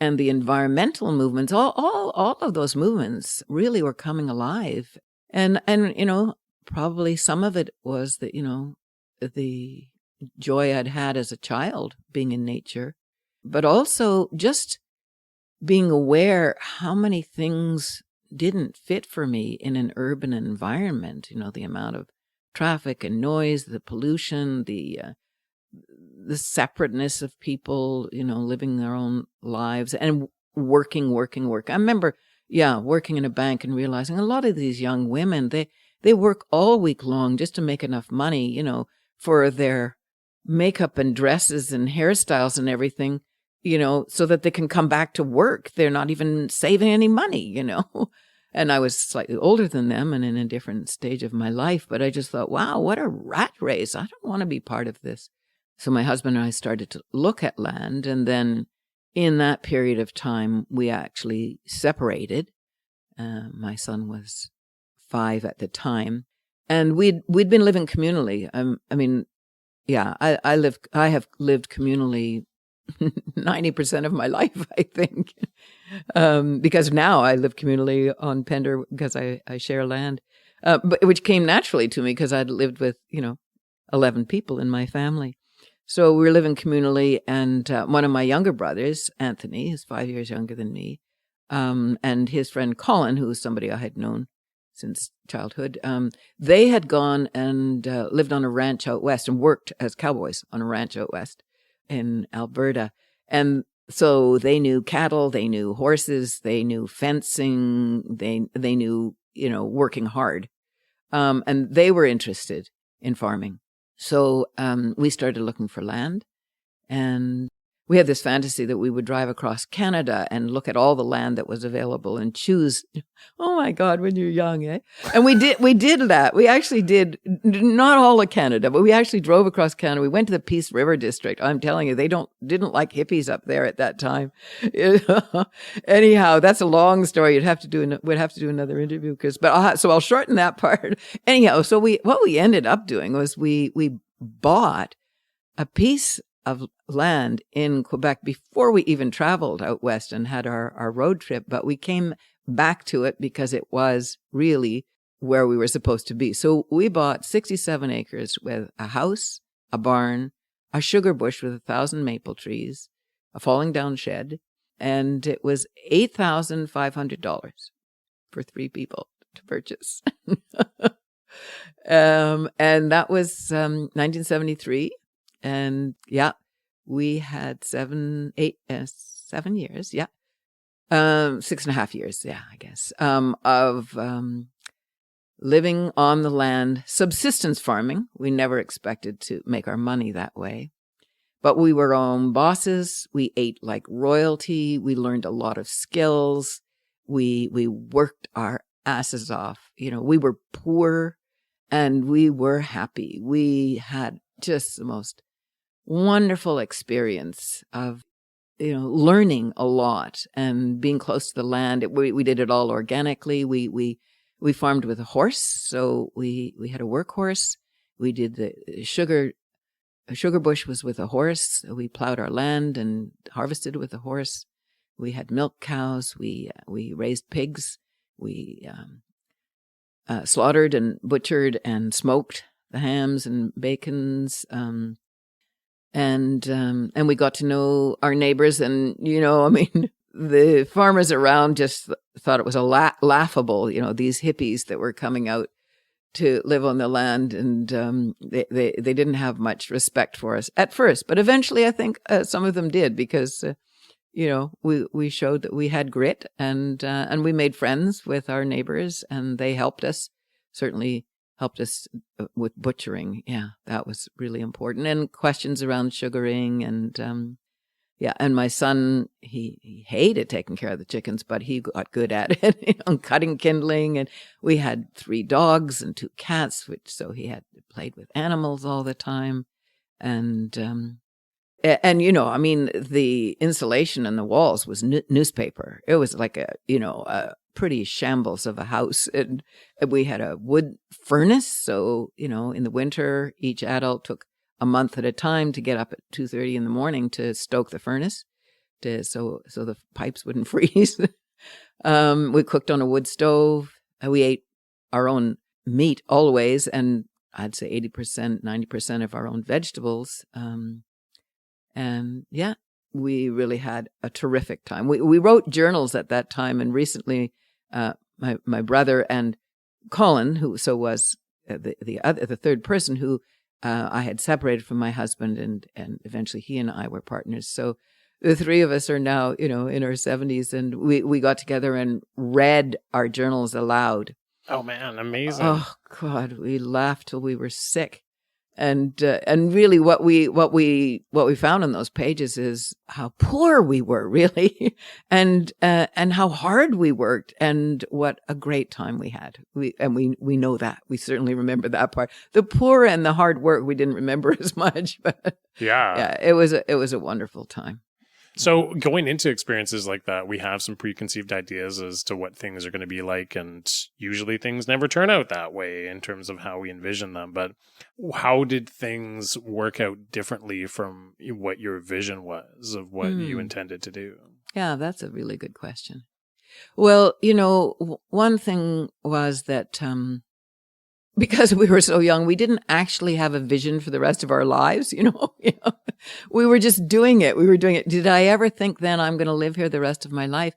and the environmental movements, all of those movements really were coming alive. And probably some of it was that, the joy I'd had as a child being in nature, but also just being aware how many things didn't fit for me in an urban environment, the amount of traffic and noise, the pollution, the separateness of people, living their own lives and working. I remember, working in a bank and realizing a lot of these young women, they work all week long just to make enough money, for their makeup and dresses and hairstyles and everything, so that they can come back to work. They're not even saving any money, And I was slightly older than them and in a different stage of my life, but I just thought, wow, what a rat race. I don't want to be part of this. So my husband and I started to look at land, and then in that period of time, we actually separated. My son was 5 at the time, and we'd been living communally. I have lived communally 90% of my life, I think, because now I live communally on Pender because I share land, but which came naturally to me because I'd lived with 11 people in my family. So we were living communally, and one of my younger brothers, Anthony, is 5 years younger than me, and his friend Colin, who was somebody I had known since childhood, they had gone and lived on a ranch out west and worked as cowboys on a ranch out west in Alberta. And so they knew cattle, they knew horses, they knew fencing, they knew, working hard. And they were interested in farming. So we started looking for land, and we had this fantasy that we would drive across Canada and look at all the land that was available and choose. Oh my God, when you're young, eh? And we did that. We actually did, not all of Canada, but we actually drove across Canada. We went to the Peace River District. I'm telling you, they didn't like hippies up there at that time. Anyhow, that's a long story. We'd have to do another interview, so I'll shorten that part. Anyhow, so what we ended up doing was we bought a piece of land in Quebec before we even traveled out west and had our road trip. But we came back to it because it was really where we were supposed to be. So we bought 67 acres with a house, a barn, a sugar bush with 1,000 maple trees, a falling down shed, and it was $8,500 for 3 people to purchase. And that was 1973. And yeah, we had 7 years, yeah. 6.5 years, yeah, I guess, of living on the land, subsistence farming. We never expected to make our money that way. But we were our own bosses. We ate like royalty. We learned a lot of skills. We worked our asses off. You know, we were poor and we were happy. We had just the most wonderful experience of, you know, learning a lot and being close to the land. We did it all organically. We farmed with a horse, so we had a workhorse. We did the sugar bush was with a horse. We plowed our land and harvested with a horse. We had milk cows. We raised pigs. We slaughtered and butchered and smoked the hams and bacons. And we got to know our neighbors, and, you know, I mean, the farmers around just thought it was laughable, you know, these hippies that were coming out to live on the land, and they didn't have much respect for us at first, but eventually I think some of them did, because you know, we showed that we had grit, and we made friends with our neighbors, and they certainly helped us with butchering. Yeah, that was really important, and questions around sugaring, and yeah, and my son, he hated taking care of the chickens, but he got good at it, you know, cutting kindling. And we had 3 dogs and 2 cats, so he had played with animals all the time. And you know, I mean, the insulation in the walls was newspaper. It was like a pretty shambles of a house. And we had a wood furnace. So, you know, in the winter, each adult took a month at a time to get up at 2:30 in the morning to stoke the furnace, so the pipes wouldn't freeze. We cooked on a wood stove. We ate our own meat always, and I'd say 80%, 90% of our own vegetables. And yeah, we really had a terrific time. We wrote journals at that time, and recently, my brother and Colin, who was the third person who I had separated from my husband, and eventually he and I were partners. So the 3 of us are now, you know, in our 70s, and we got together and read our journals aloud. Oh man, amazing! Oh God, we laughed till we were sick, and really, what we found in those pages is how poor we were, really, and how hard we worked, and what a great time we had. We know that. We certainly remember that part. The poor and the hard work we didn't remember as much, but yeah, it was a wonderful time. So going into experiences like that, we have some preconceived ideas as to what things are going to be like, and usually things never turn out that way in terms of how we envision them. But how did things work out differently from what your vision was of what you intended to do? Yeah, that's a really good question. Well, you know, one thing was that because we were so young, we didn't actually have a vision for the rest of our lives, you know. We were just doing it. We were doing it. Did I ever think then I'm going to live here the rest of my life?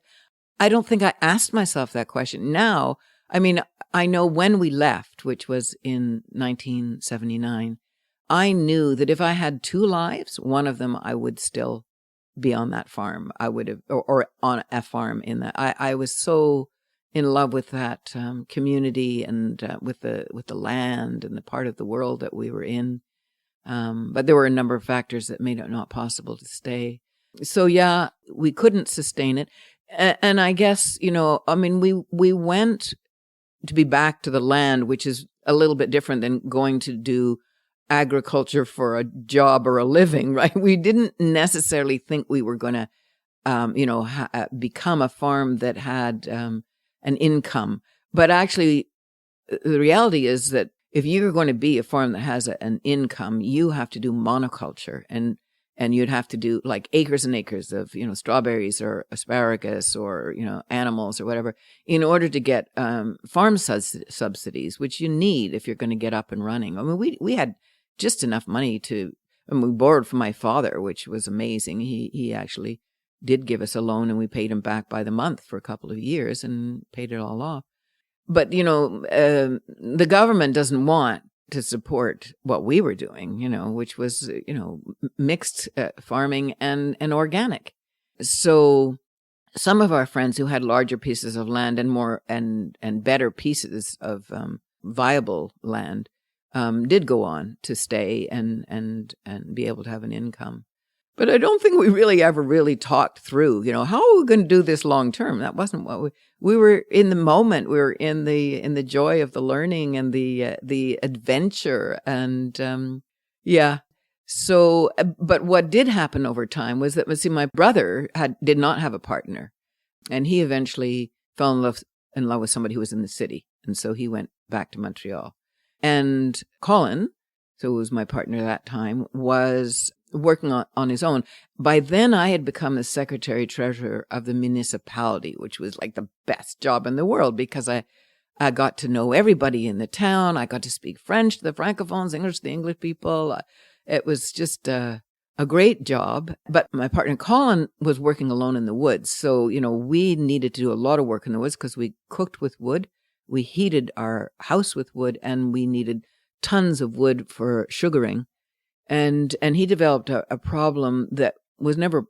I don't think I asked myself that question. Now, I mean, I know when we left, which was in 1979, I knew that if I had 2 lives, one of them I would still be on that farm. I would have, or on a farm in that. I was so in love with that community, and with the land and the part of the world that we were in. But there were a number of factors that made it not possible to stay. So yeah, we couldn't sustain it. And I guess, you know, I mean, we went to be back to the land, which is a little bit different than going to do agriculture for a job or a living, right? We didn't necessarily think we were going to, become a farm that had an income. But actually, the reality is that if you're going to be a farm that has an income, you have to do monoculture. And And you'd have to do like acres and acres of, strawberries or asparagus or, animals or whatever in order to get farm subsidies, which you need if you're going to get up and running. I mean, we had just enough money and we borrowed from my father, which was amazing. He actually did give us a loan and we paid him back by the month for a couple of years and paid it all off. But, the government doesn't want to support what we were doing, which was, mixed farming and organic. So some of our friends who had larger pieces of land and more and better pieces of viable land did go on to stay and be able to have an income. But I don't think we really ever really talked through, how are we going to do this long term? That wasn't what we were in the moment. We were in the joy of the learning and the adventure. And So, but what did happen over time was that, my brother did not have a partner. And he eventually fell in love with somebody who was in the city. And so he went back to Montreal. And Colin, who was my partner at that time, was working on his own. By then, I had become the secretary treasurer of the municipality, which was like the best job in the world because I got to know everybody in the town. I got to speak French to the Francophones, English to the English people. It was just a great job. But my partner Colin was working alone in the woods. So, we needed to do a lot of work in the woods because we cooked with wood. We heated our house with wood, and we needed tons of wood for sugaring. And he developed a problem that was never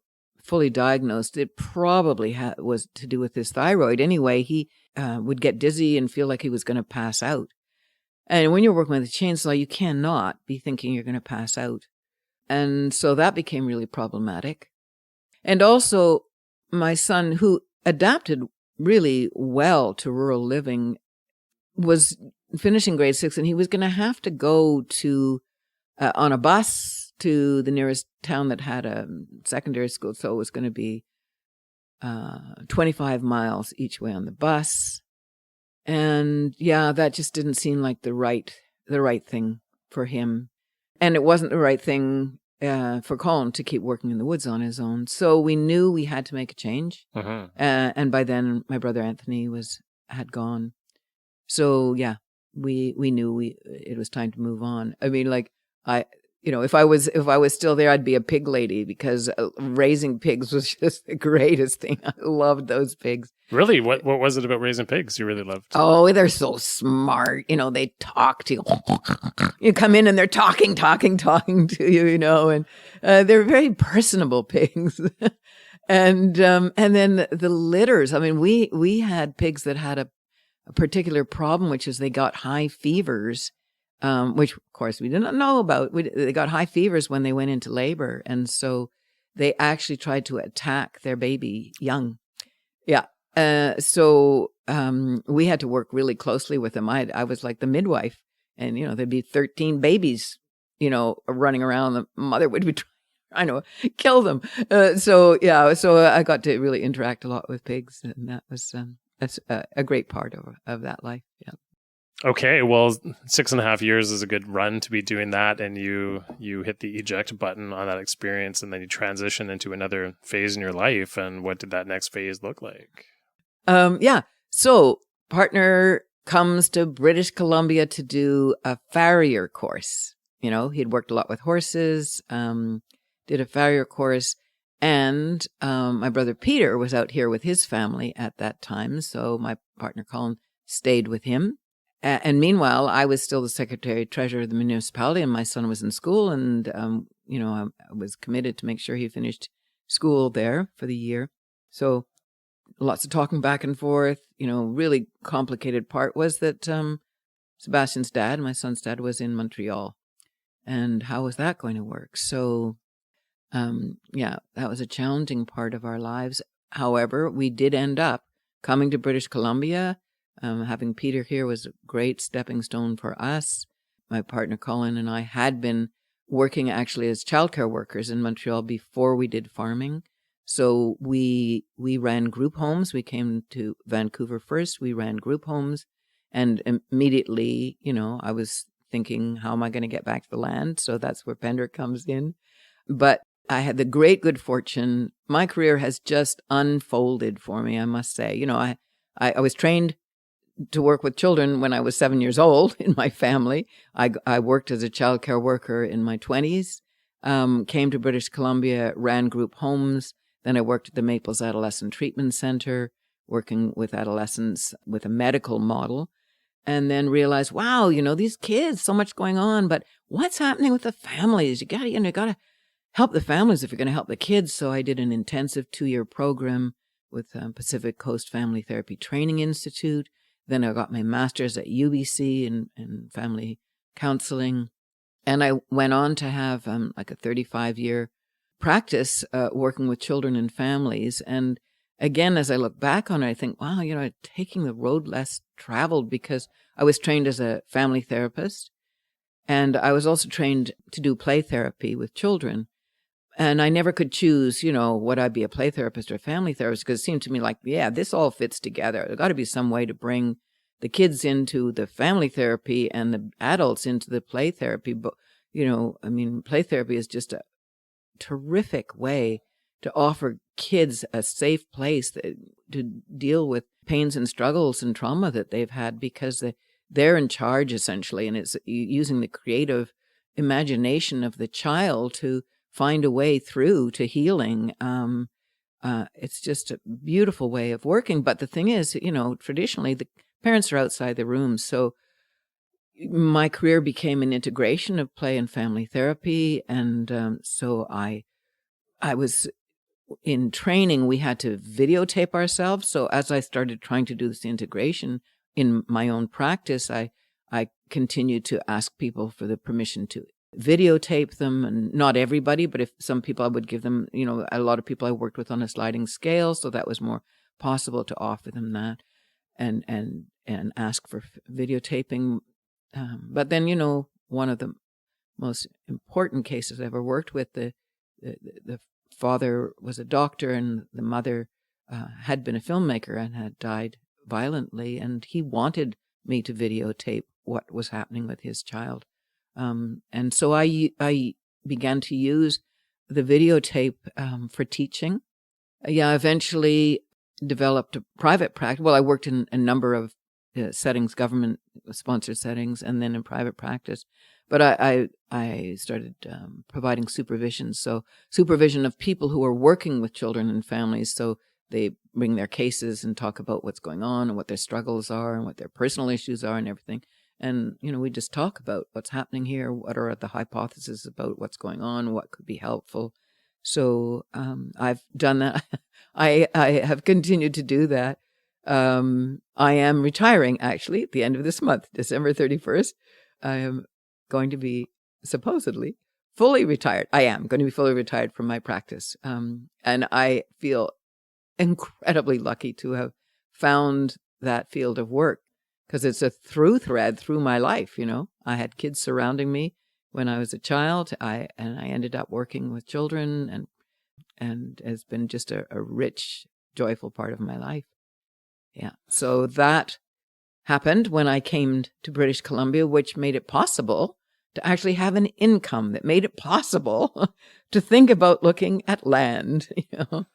fully diagnosed. It probably was to do with his thyroid. Anyway, he would get dizzy and feel like he was going to pass out. And when you're working with a chainsaw, you cannot be thinking you're going to pass out. And so that became really problematic. And also, my son, who adapted really well to rural living, was finishing grade 6, and he was going to have to go to on a bus to the nearest town that had a secondary school. So it was going to be 25 miles each way on the bus. And that just didn't seem like the right thing for him. And it wasn't the right thing for Colin to keep working in the woods on his own. So we knew we had to make a change. Uh-huh. And by then my brother Anthony had gone. So we knew it was time to move on. I mean, like, if I was still there, I'd be a pig lady because raising pigs was just the greatest thing. I loved those pigs. Really? What was it about raising pigs you really loved? Oh, they're so smart. They talk to you. You come in and they're talking to you, and they're very personable pigs. And then the litters. I mean, we had pigs that had a particular problem, which is they got high fevers. Which of course we didn't know about. They got high fevers when they went into labor. And so they actually tried to attack their baby young. Yeah. So we had to work really closely with them. I was like the midwife, and, there'd be 13 babies, running around. The mother would be trying to kill them. So I got to really interact a lot with pigs, and that was that's a great part of that life. Yeah. Okay, well, 6.5 years is a good run to be doing that, and you hit the eject button on that experience, and then you transition into another phase in your life. And what did that next phase look like? So partner comes to British Columbia to do a farrier course. He'd worked a lot with horses, did a farrier course, and my brother Peter was out here with his family at that time. So my partner Colin stayed with him. And meanwhile, I was still the secretary treasurer of the municipality, and my son was in school, and I was committed to make sure he finished school there for the year. So lots of talking back and forth. Really complicated part was that Sebastian's dad, my son's dad, was in Montreal, and how was that going to work? So that was a challenging part of our lives. However, we did end up coming to British Columbia. Having Peter here was a great stepping stone for us. My partner Colin and I had been working actually as childcare workers in Montreal before we did farming. So we ran group homes. We came to Vancouver first. We ran group homes. And immediately, I was thinking, how am I going to get back to the land? So that's where Pare comes in. But I had the great good fortune. My career has just unfolded for me, I must say. You know, I was trained to work with children when I was 7 years old in my family. I worked as a child care worker in my 20s, came to British Columbia, ran group homes. Then I worked at the Maples Adolescent Treatment Center, working with adolescents with a medical model. And then realized, wow, you know, these kids, so much going on, but what's happening with the families? You gotta help the families if you're going to help the kids. So I did an intensive 2-year program with Pacific Coast Family Therapy Training Institute. Then I got my master's at UBC in family counseling. And I went on to have like a 35-year practice working with children and families. And again, as I look back on it, I think, wow, you know, taking the road less traveled, because I was trained as a family therapist. And I was also trained to do play therapy with children. And I never could choose, you know, would I be a play therapist or a family therapist? Because it seemed to me like, yeah, this all fits together. There's got to be some way to bring the kids into the family therapy and the adults into the play therapy. But, you know, I mean, play therapy is just a terrific way to offer kids a safe place to deal with pains and struggles and trauma that they've had, because they're in charge, essentially. And it's using the creative imagination of the child to find a way through to healing. It's just a beautiful way of working. But the thing is, you know, traditionally the parents are outside the room. So my career became an integration of play and family therapy. And so I was in training, we had to videotape ourselves. So as I started trying to do this integration in my own practice, I continued to ask people for the permission to videotape them, and not everybody, but if some people, I would give them, you know, a lot of people I worked with on a sliding scale, so that was more possible to offer them that and ask for videotaping. But then, you know, one of the most important cases I ever worked with, the father was a doctor and the mother had been a filmmaker and had died violently, and he wanted me to videotape what was happening with his child. And so I began to use the videotape for teaching. I eventually developed a private practice. Well, I worked in a number of settings, government-sponsored settings, and then in private practice. But I started providing supervision. So supervision of people who are working with children and families. So they bring their cases and talk about what's going on and what their struggles are and what their personal issues are and everything. And, you know, we just talk about what's happening here, what are the hypotheses about what's going on, what could be helpful. So I've done that. I have continued to do that. I am retiring, actually, at the end of this month, December 31st. I am going to be supposedly fully retired. I am going to be fully retired from my practice. And I feel incredibly lucky to have found that field of work, because it's a through thread through my life. You know, I had kids surrounding me when I was a child. I ended up working with children, and has been just a rich, joyful part of my life. Yeah. So that happened when I came to British Columbia, which made it possible to actually have an income, that made it possible to think about looking at land, you know,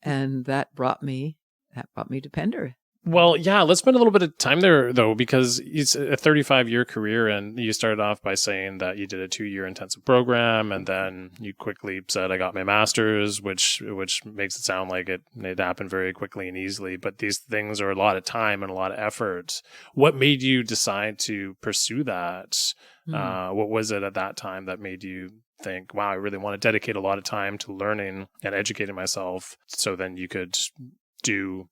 and that brought me to Pender. Well, yeah, let's spend a little bit of time there, though, because it's a 35-year career, and you started off by saying that you did a 2-year intensive program, and then you quickly said, I got my master's, which makes it sound like it happened very quickly and easily. But these things are a lot of time and a lot of effort. What made you decide to pursue that? What was it at that time that made you think, wow, I really want to dedicate a lot of time to learning and educating myself, so then you could do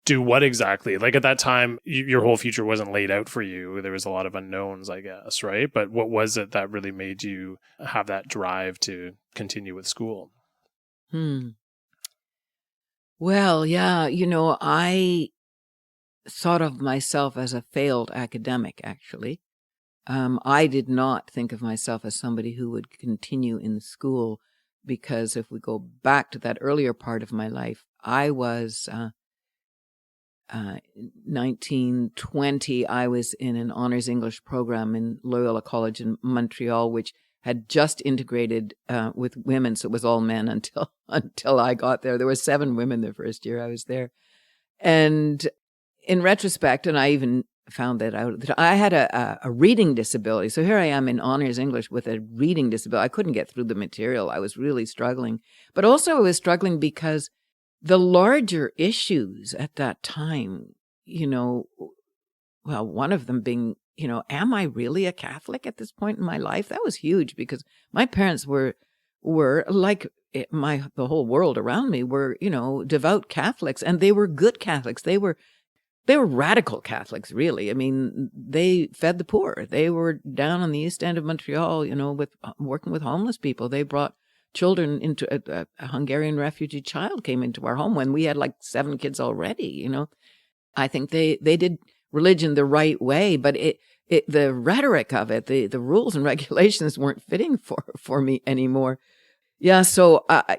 what exactly? Like at that time, your whole future wasn't laid out for you. There was a lot of unknowns, I guess, right? But what was it that really made you have that drive to continue with school? Well, yeah, you know, I thought of myself as a failed academic, actually. I did not think of myself as somebody who would continue in school, because if we go back to that earlier part of my life, I was 1920, I was in an honors English program in Loyola College in Montreal, which had just integrated with women. So it was all men until I got there. There were 7 women the first year I was there. And in retrospect, and I even found that out, that I had a reading disability. So here I am in honors English with a reading disability. I couldn't get through the material. I was really struggling. But also I was struggling because the larger issues at that time, well, one of them being, am I really a Catholic at this point in my life? That was huge because my parents were like the whole world around me were, devout Catholics, and they were good Catholics. They were radical Catholics, really. I mean, they fed the poor. They were down on the east end of Montreal, with working with homeless people. They brought children into a Hungarian refugee child came into our home when we had like 7 kids already. I think they did religion the right way, but the rhetoric of it, the rules and regulations weren't fitting for me anymore. Yeah, so I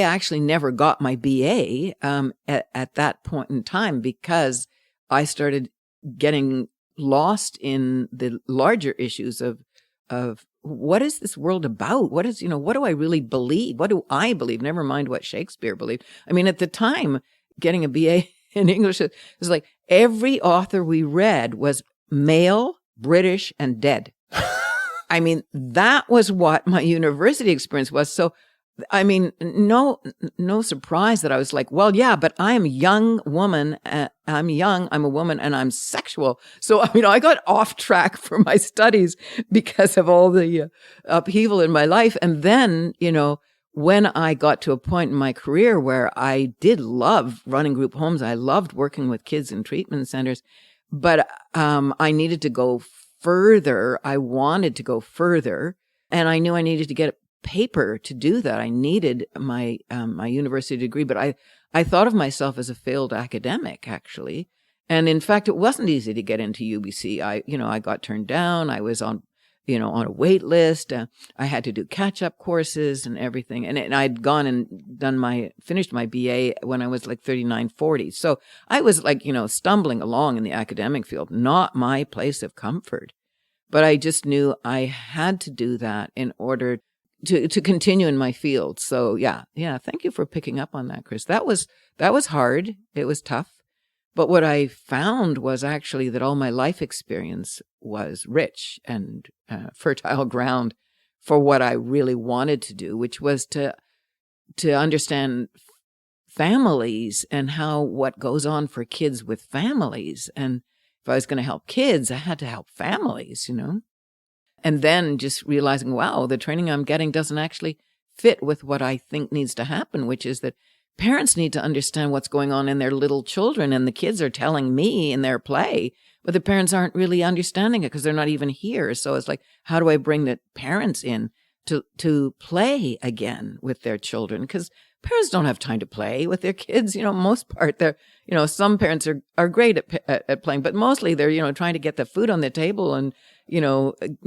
actually never got my BA at that point in time because I started getting lost in the larger issues of what is this world about? What do I really believe? What do I believe? Never mind what Shakespeare believed. I mean, at the time, getting a BA in English, it was like every author we read was male, British, and dead. I mean, that was what my university experience was. So, I mean, no surprise that I was like, well, yeah, but I'm a young woman. I'm a woman, and I'm sexual. So, I mean, I got off track for my studies because of all the upheaval in my life. And then, when I got to a point in my career where I did love running group homes, I loved working with kids in treatment centers, but I needed to go further. I wanted to go further, and I knew I needed to get a paper to do that. I needed my my university degree, but I thought of myself as a failed academic, actually. And in fact, it wasn't easy to get into UBC. I got turned down. I was on a wait list. I had to do catch-up courses and everything. And I'd gone and finished my BA when I was like 39, 40. So I was like, stumbling along in the academic field, not my place of comfort. But I just knew I had to do that in order to continue in my field. So yeah. Thank you for picking up on that, Chris. That was hard. It was tough. But what I found was actually that all my life experience was rich and fertile ground for what I really wanted to do, which was to understand families and what goes on for kids with families. And if I was going to help kids, I had to help families, And then just realizing, wow, the training I'm getting doesn't actually fit with what I think needs to happen, which is that parents need to understand what's going on in their little children, and the kids are telling me in their play, but the parents aren't really understanding it because they're not even here. So it's like, how do I bring the parents in to play again with their children? Because parents don't have time to play with their kids. Most part, they're, some parents are great at playing, but mostly they're, trying to get the food on the table and,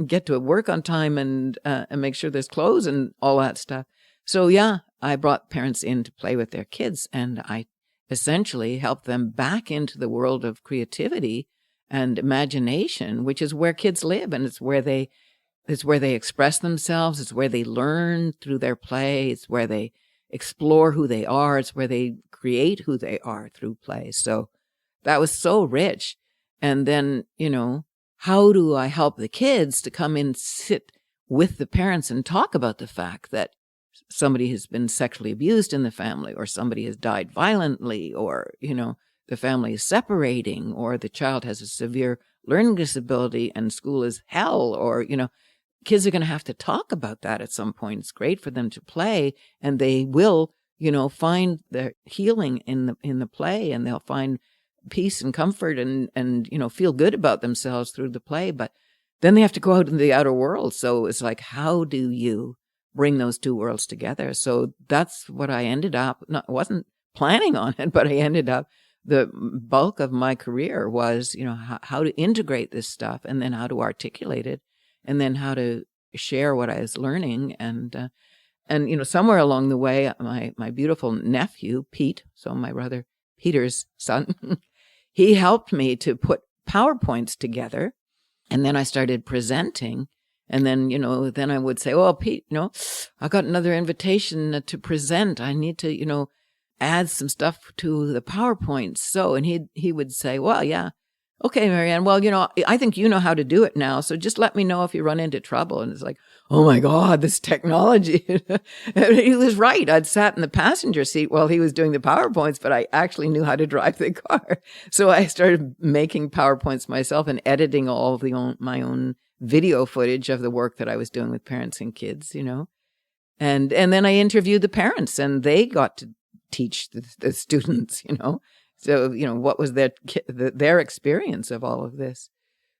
get to work on time and make sure there's clothes and all that stuff. So yeah, I brought parents in to play with their kids, and I essentially helped them back into the world of creativity and imagination, which is where kids live, and it's where they express themselves. It's where they learn through their play. It's where they explore who they are. It's where they create who they are through play. So that was so rich. And then, how do I help the kids to come in, sit with the parents and talk about the fact that somebody has been sexually abused in the family, or somebody has died violently, or, the family is separating, or the child has a severe learning disability and school is hell, or, kids are going to have to talk about that at some point. It's great for them to play, and they will, find their healing in the play, and they'll find peace and comfort and feel good about themselves through the play. But then they have to go out in the outer world. So it's like, how do you bring those two worlds together? So that's what I ended up, wasn't planning on it, but I ended up, the bulk of my career was, how to integrate this stuff, and then how to articulate it, and then how to share what I was learning. And somewhere along the way, my beautiful nephew, Pete, so my brother Peter's son, he helped me to put PowerPoints together. And then I started presenting. And then, then I would say, well, Pete, I got another invitation to present. I need to, add some stuff to the PowerPoint. So, and he would say, well, yeah. Okay, Marianne. Well, I think you know how to do it now. So just let me know if you run into trouble. And it's like, oh my God, this technology. He was right. I'd sat in the passenger seat while he was doing the PowerPoints, but I actually knew how to drive the car. So I started making PowerPoints myself and editing all of my own video footage of the work that I was doing with parents and kids, And then I interviewed the parents, and they got to teach the students, So, what was their experience of all of this?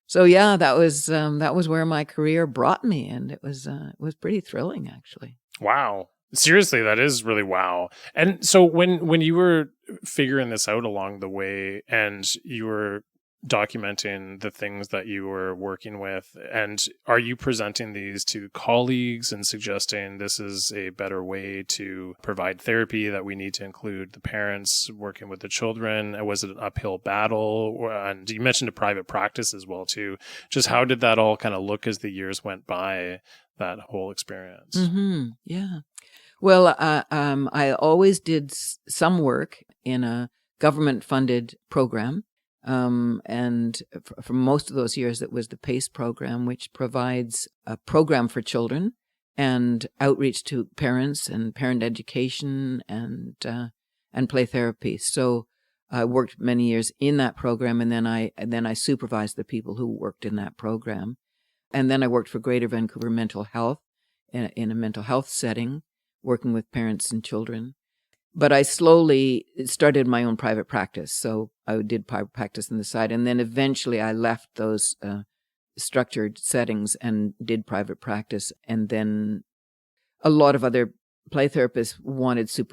So, yeah, that was where my career brought me, and it was pretty thrilling, actually. Wow. Seriously, that is really wow. And so when you were figuring this out along the way, and you were documenting the things that you were working with, and are you presenting these to colleagues and suggesting this is a better way to provide therapy, that we need to include the parents working with the children? And was it an uphill battle? And you mentioned a private practice as well too. Just how did that all kind of look as the years went by, that whole experience? Mm-hmm. Yeah. Well, I always did some work in a government-funded program. And for most of those years, it was the PACE program, which provides a program for children and outreach to parents and parent education and play therapy. So I worked many years in that program, and then I supervised the people who worked in that program. And then I worked for Greater Vancouver Mental Health in a mental health setting, working with parents and children. But I slowly started my own private practice. So I did private practice on the side. And then eventually I left those structured settings and did private practice. And then a lot of other play therapists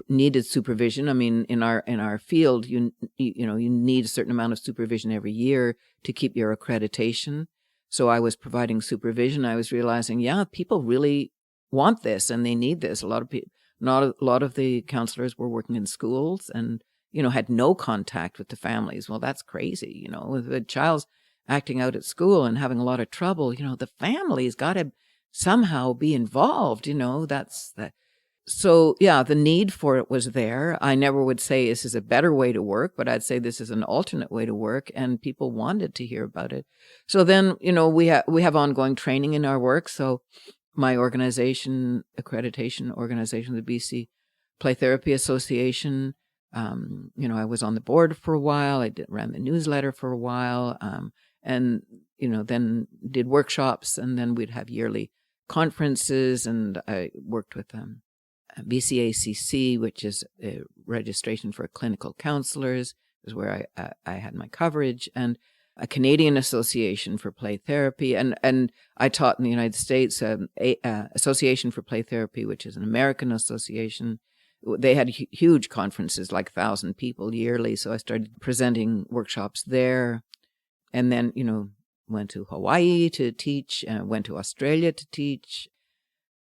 needed supervision. I mean, in our field, you need a certain amount of supervision every year to keep your accreditation. So I was providing supervision. I was realizing, yeah, people really want this and they need this. A lot of the counselors were working in schools and, had no contact with the families. Well, that's crazy. If a child's acting out at school and having a lot of trouble, the family's got to somehow be involved. That's that. So, yeah, the need for it was there. I never would say this is a better way to work, but I'd say this is an alternate way to work, and people wanted to hear about it. So then, we have ongoing training in our work. So my accreditation organization, the BC Play Therapy Association, I was on the board for a while. I ran the newsletter for a while, and, then did workshops, and then we'd have yearly conferences, and I worked with BCACC, which is a registration for clinical counselors, is where I had my coverage, and a Canadian Association for Play Therapy, and I taught in the United States, Association for Play Therapy, which is an American association. They had huge conferences, like 1,000 people yearly, so I started presenting workshops there, and then, went to Hawaii to teach, went to Australia to teach.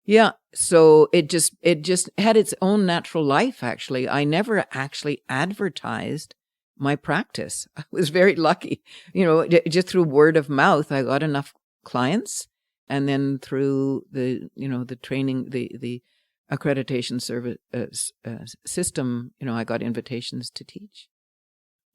Yeah, so it just had its own natural life, actually. I never actually advertised my practice. I was very lucky. Just through word of mouth, I got enough clients, and then through the training, the accreditation service system, I got invitations to teach.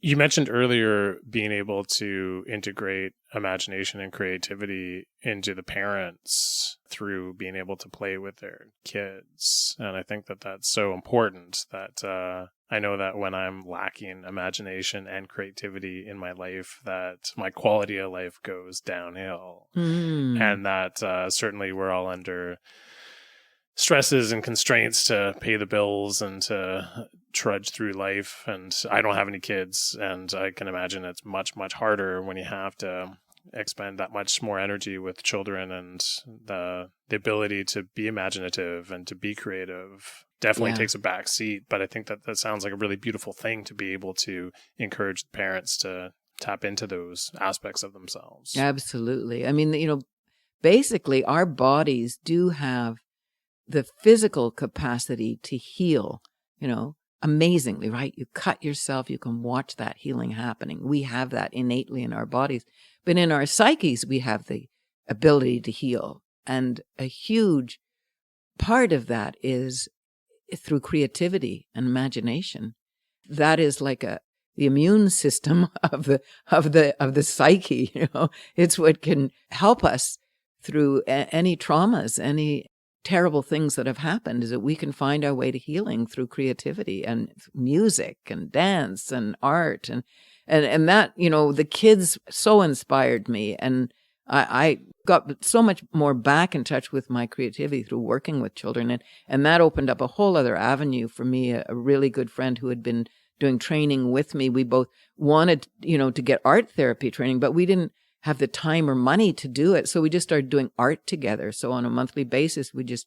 You mentioned earlier being able to integrate imagination and creativity into the parents through being able to play with their kids. And I think that that's so important, that I know that when I'm lacking imagination and creativity in my life, that my quality of life goes downhill. And that certainly we're all under stresses and constraints to pay the bills and to trudge through life. And I don't have any kids, and I can imagine it's much, much harder when you have to expend that much more energy with children, and the ability to be imaginative and to be creative definitely takes a back seat. But I think that sounds like a really beautiful thing, to be able to encourage the parents to tap into those aspects of themselves. Absolutely. I mean, basically our bodies do have the physical capacity to heal, amazingly, right? You cut yourself, you can watch that healing happening. We have that innately in our bodies. But in our psyches, we have the ability to heal And a huge part of that is through creativity and imagination. That is like the immune system of the psyche. It's what can help us through any traumas, any terrible things that have happened, is that we can find our way to healing through creativity and music and dance and art and that, the kids so inspired me, and I got so much more back in touch with my creativity through working with children, and that opened up a whole other avenue for me. A really good friend who had been doing training with me, we both wanted, to get art therapy training, but we didn't have the time or money to do it. So we just started doing art together. So on a monthly basis, we just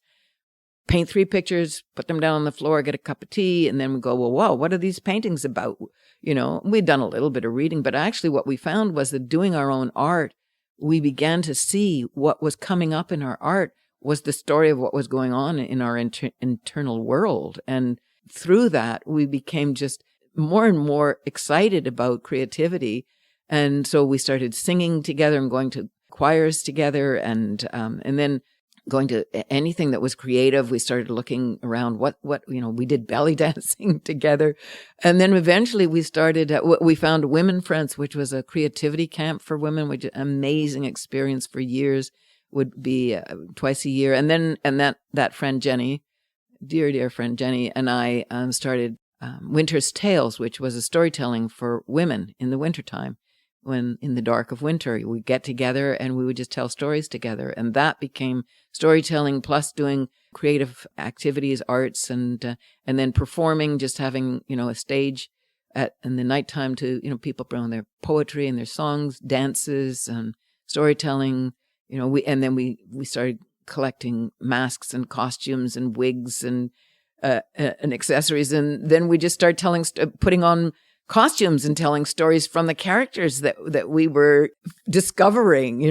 paint 3 pictures, put them down on the floor, get a cup of tea, and then we go, well, whoa, what are these paintings about? We'd done a little bit of reading, but actually what we found was that doing our own art, we began to see what was coming up in our art was the story of what was going on in our internal world. And through that, we became just more and more excited about creativity. And so we started singing together and going to choirs together, and then going to anything that was creative. We started looking around what we did belly dancing together. And then eventually we found Women Friends, which was a creativity camp for women, which is an amazing experience for years, would be twice a year. And then, that friend Jenny, dear friend Jenny, and I started Winter's Tales, which was a storytelling for women in the wintertime. When in the dark of winter, we get together and we would just tell stories together. And that became storytelling plus doing creative activities, arts, and then performing, just having, a stage in the nighttime to, people bring their poetry and their songs, dances and storytelling, we started collecting masks and costumes and wigs and accessories. And then we just started putting on costumes and telling stories from the characters that we were discovering,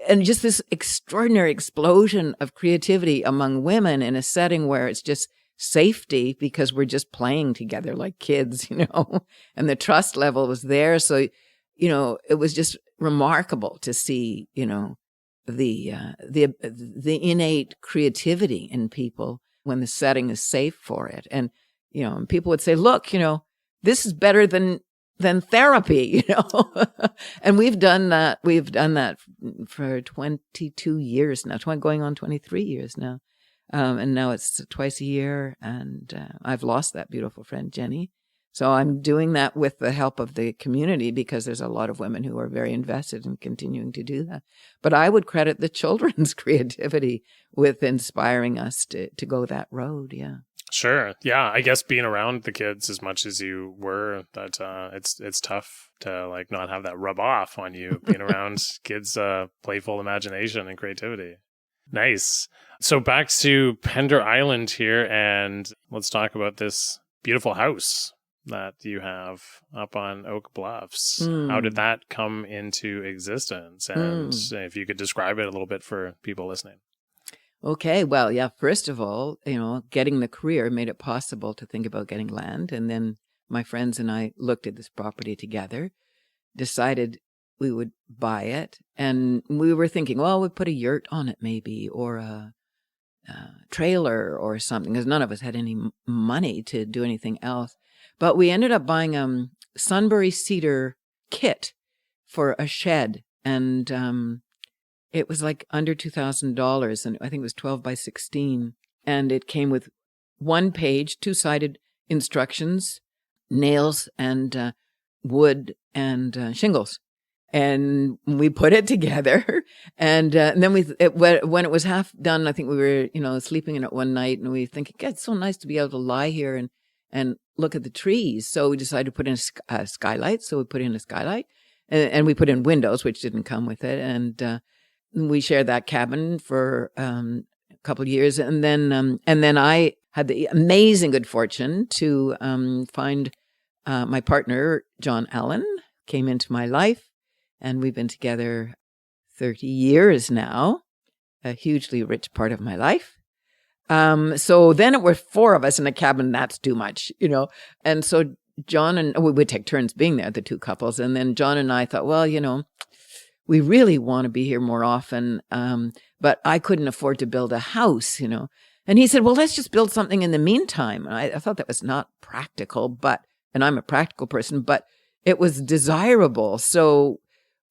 and just this extraordinary explosion of creativity among women in a setting where it's just safety because we're just playing together like kids, and the trust level was there. So, it was just remarkable to see, the innate creativity in people when the setting is safe for it. And, and people would say, look, this is better than therapy, and we've done that. We've done that for 22 years now, going on 23 years now. And now it's twice a year. And I've lost that beautiful friend, Jenny. So I'm doing that with the help of the community because there's a lot of women who are very invested in continuing to do that. But I would credit the children's creativity with inspiring us to go that road. Yeah. Sure. Yeah. I guess being around the kids as much as you were, that it's tough to not have that rub off on you being around kids' playful imagination and creativity. Nice. So back to Pender Island here, and let's talk about this beautiful house that you have up on Oak Bluffs. How did that come into existence? And if you could describe it a little bit for people listening. Okay, well, yeah, first of all, getting the career made it possible to think about getting land. And then my friends and I looked at this property together, decided we would buy it. And we were thinking, well, we'd put a yurt on it maybe, or a trailer or something, because none of us had any money to do anything else. But we ended up buying a Sunbury cedar kit for a shed. And it was like under $2,000, and I think it was 12 by 16. And it came with 1 page, 2-sided instructions, nails and wood and shingles. And we put it together. And then when it was half done, I think we were, sleeping in it one night, and we were thinking, God, it's so nice to be able to lie here and look at the trees. So we decided to put in a skylight. So we put in a skylight, and we put in windows, which didn't come with it. And we shared that cabin for a couple of years, and then I had the amazing good fortune to find my partner, John Allen, came into my life, and we've been together 30 years now, a hugely rich part of my life. So then it were 4 of us in a cabin. That's too much, And so John and we would take turns being there, the 2 couples, and then John and I thought, well, we really want to be here more often. But I couldn't afford to build a house, And he said, well, let's just build something in the meantime. And I thought that was not practical, and I'm a practical person, but it was desirable. So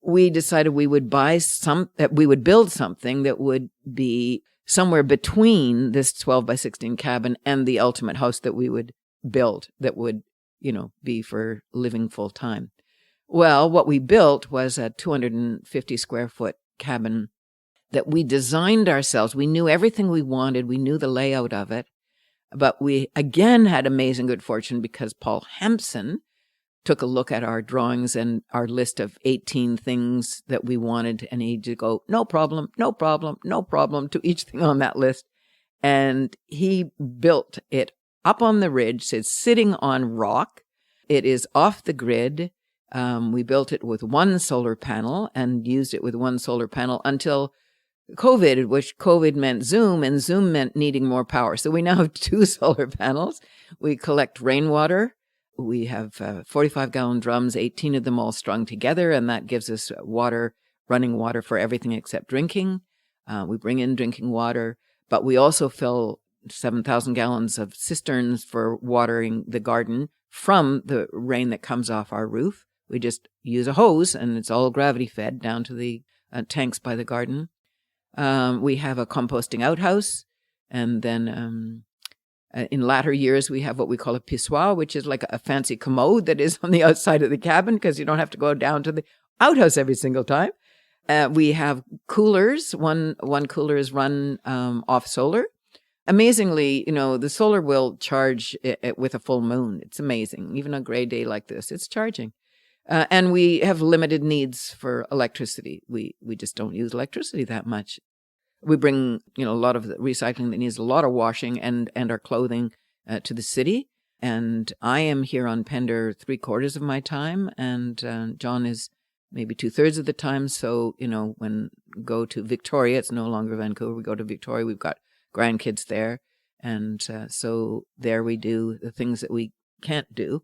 we decided we would build something that would be somewhere between this 12 by 16 cabin and the ultimate house that we would build that would, be for living full time. Well, what we built was a 250 square foot cabin that we designed ourselves. We knew everything we wanted. We knew the layout of it. But we, again, had amazing good fortune because Paul Hampson took a look at our drawings and our list of 18 things that we wanted. And he'd just go, no problem, no problem, no problem to each thing on that list. And he built it up on the ridge. It's sitting on rock. It is off the grid. We built it with one solar panel and used it with one solar panel until COVID, which COVID meant Zoom, and Zoom meant needing more power. So we now have 2 solar panels. We collect rainwater. We have 45-gallon drums, 18 of them all strung together, and that gives us running water for everything except drinking. We bring in drinking water, but we also fill 7,000 gallons of cisterns for watering the garden from the rain that comes off our roof. We just use a hose, and it's all gravity fed down to the tanks by the garden. We have a composting outhouse, and then in latter years, we have what we call a pissoir, which is like a fancy commode that is on the outside of the cabin because you don't have to go down to the outhouse every single time. We have coolers. One cooler is run off solar. Amazingly, the solar will charge it with a full moon. It's amazing. Even a gray day like this, it's charging. And we have limited needs for electricity. We just don't use electricity that much. We bring, a lot of the recycling that needs a lot of washing and our clothing to the city. And I am here on Pender 3/4 of my time, and John is maybe 2/3 of the time. So, when we go to Victoria, it's no longer Vancouver. We go to Victoria. We've got grandkids there. And so there we do the things that we can't do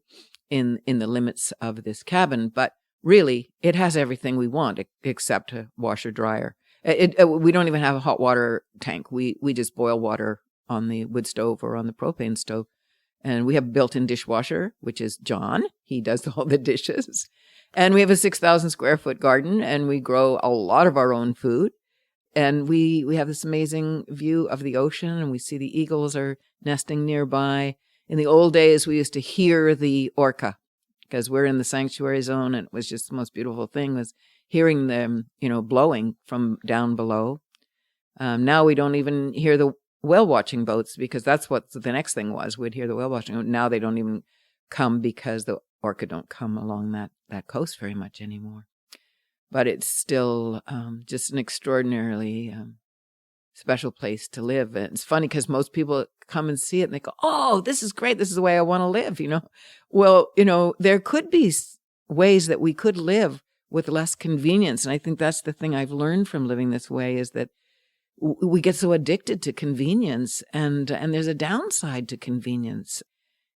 in the limits of this cabin. But really, it has everything we want except a washer dryer. We don't even have a hot water tank. We just boil water on the wood stove or on the propane stove. And we have a built-in dishwasher, which is John. He does all the dishes. And we have a 6,000 square foot garden, and we grow a lot of our own food. And we have this amazing view of the ocean, and we see the eagles are nesting nearby. In the old days, we used to hear the orca because we're in the sanctuary zone, and it was just the most beautiful thing was hearing them, blowing from down below. Now we don't even hear the whale watching boats because that's what the next thing was. We'd hear the whale watching. Now they don't even come because the orca don't come along that coast very much anymore. But it's still just an extraordinarily special place to live. And it's funny because most people come and see it and they go, oh, this is great. This is the way I want to live, Well, there could be ways that we could live with less convenience. And I think that's the thing I've learned from living this way is that we get so addicted to convenience and there's a downside to convenience.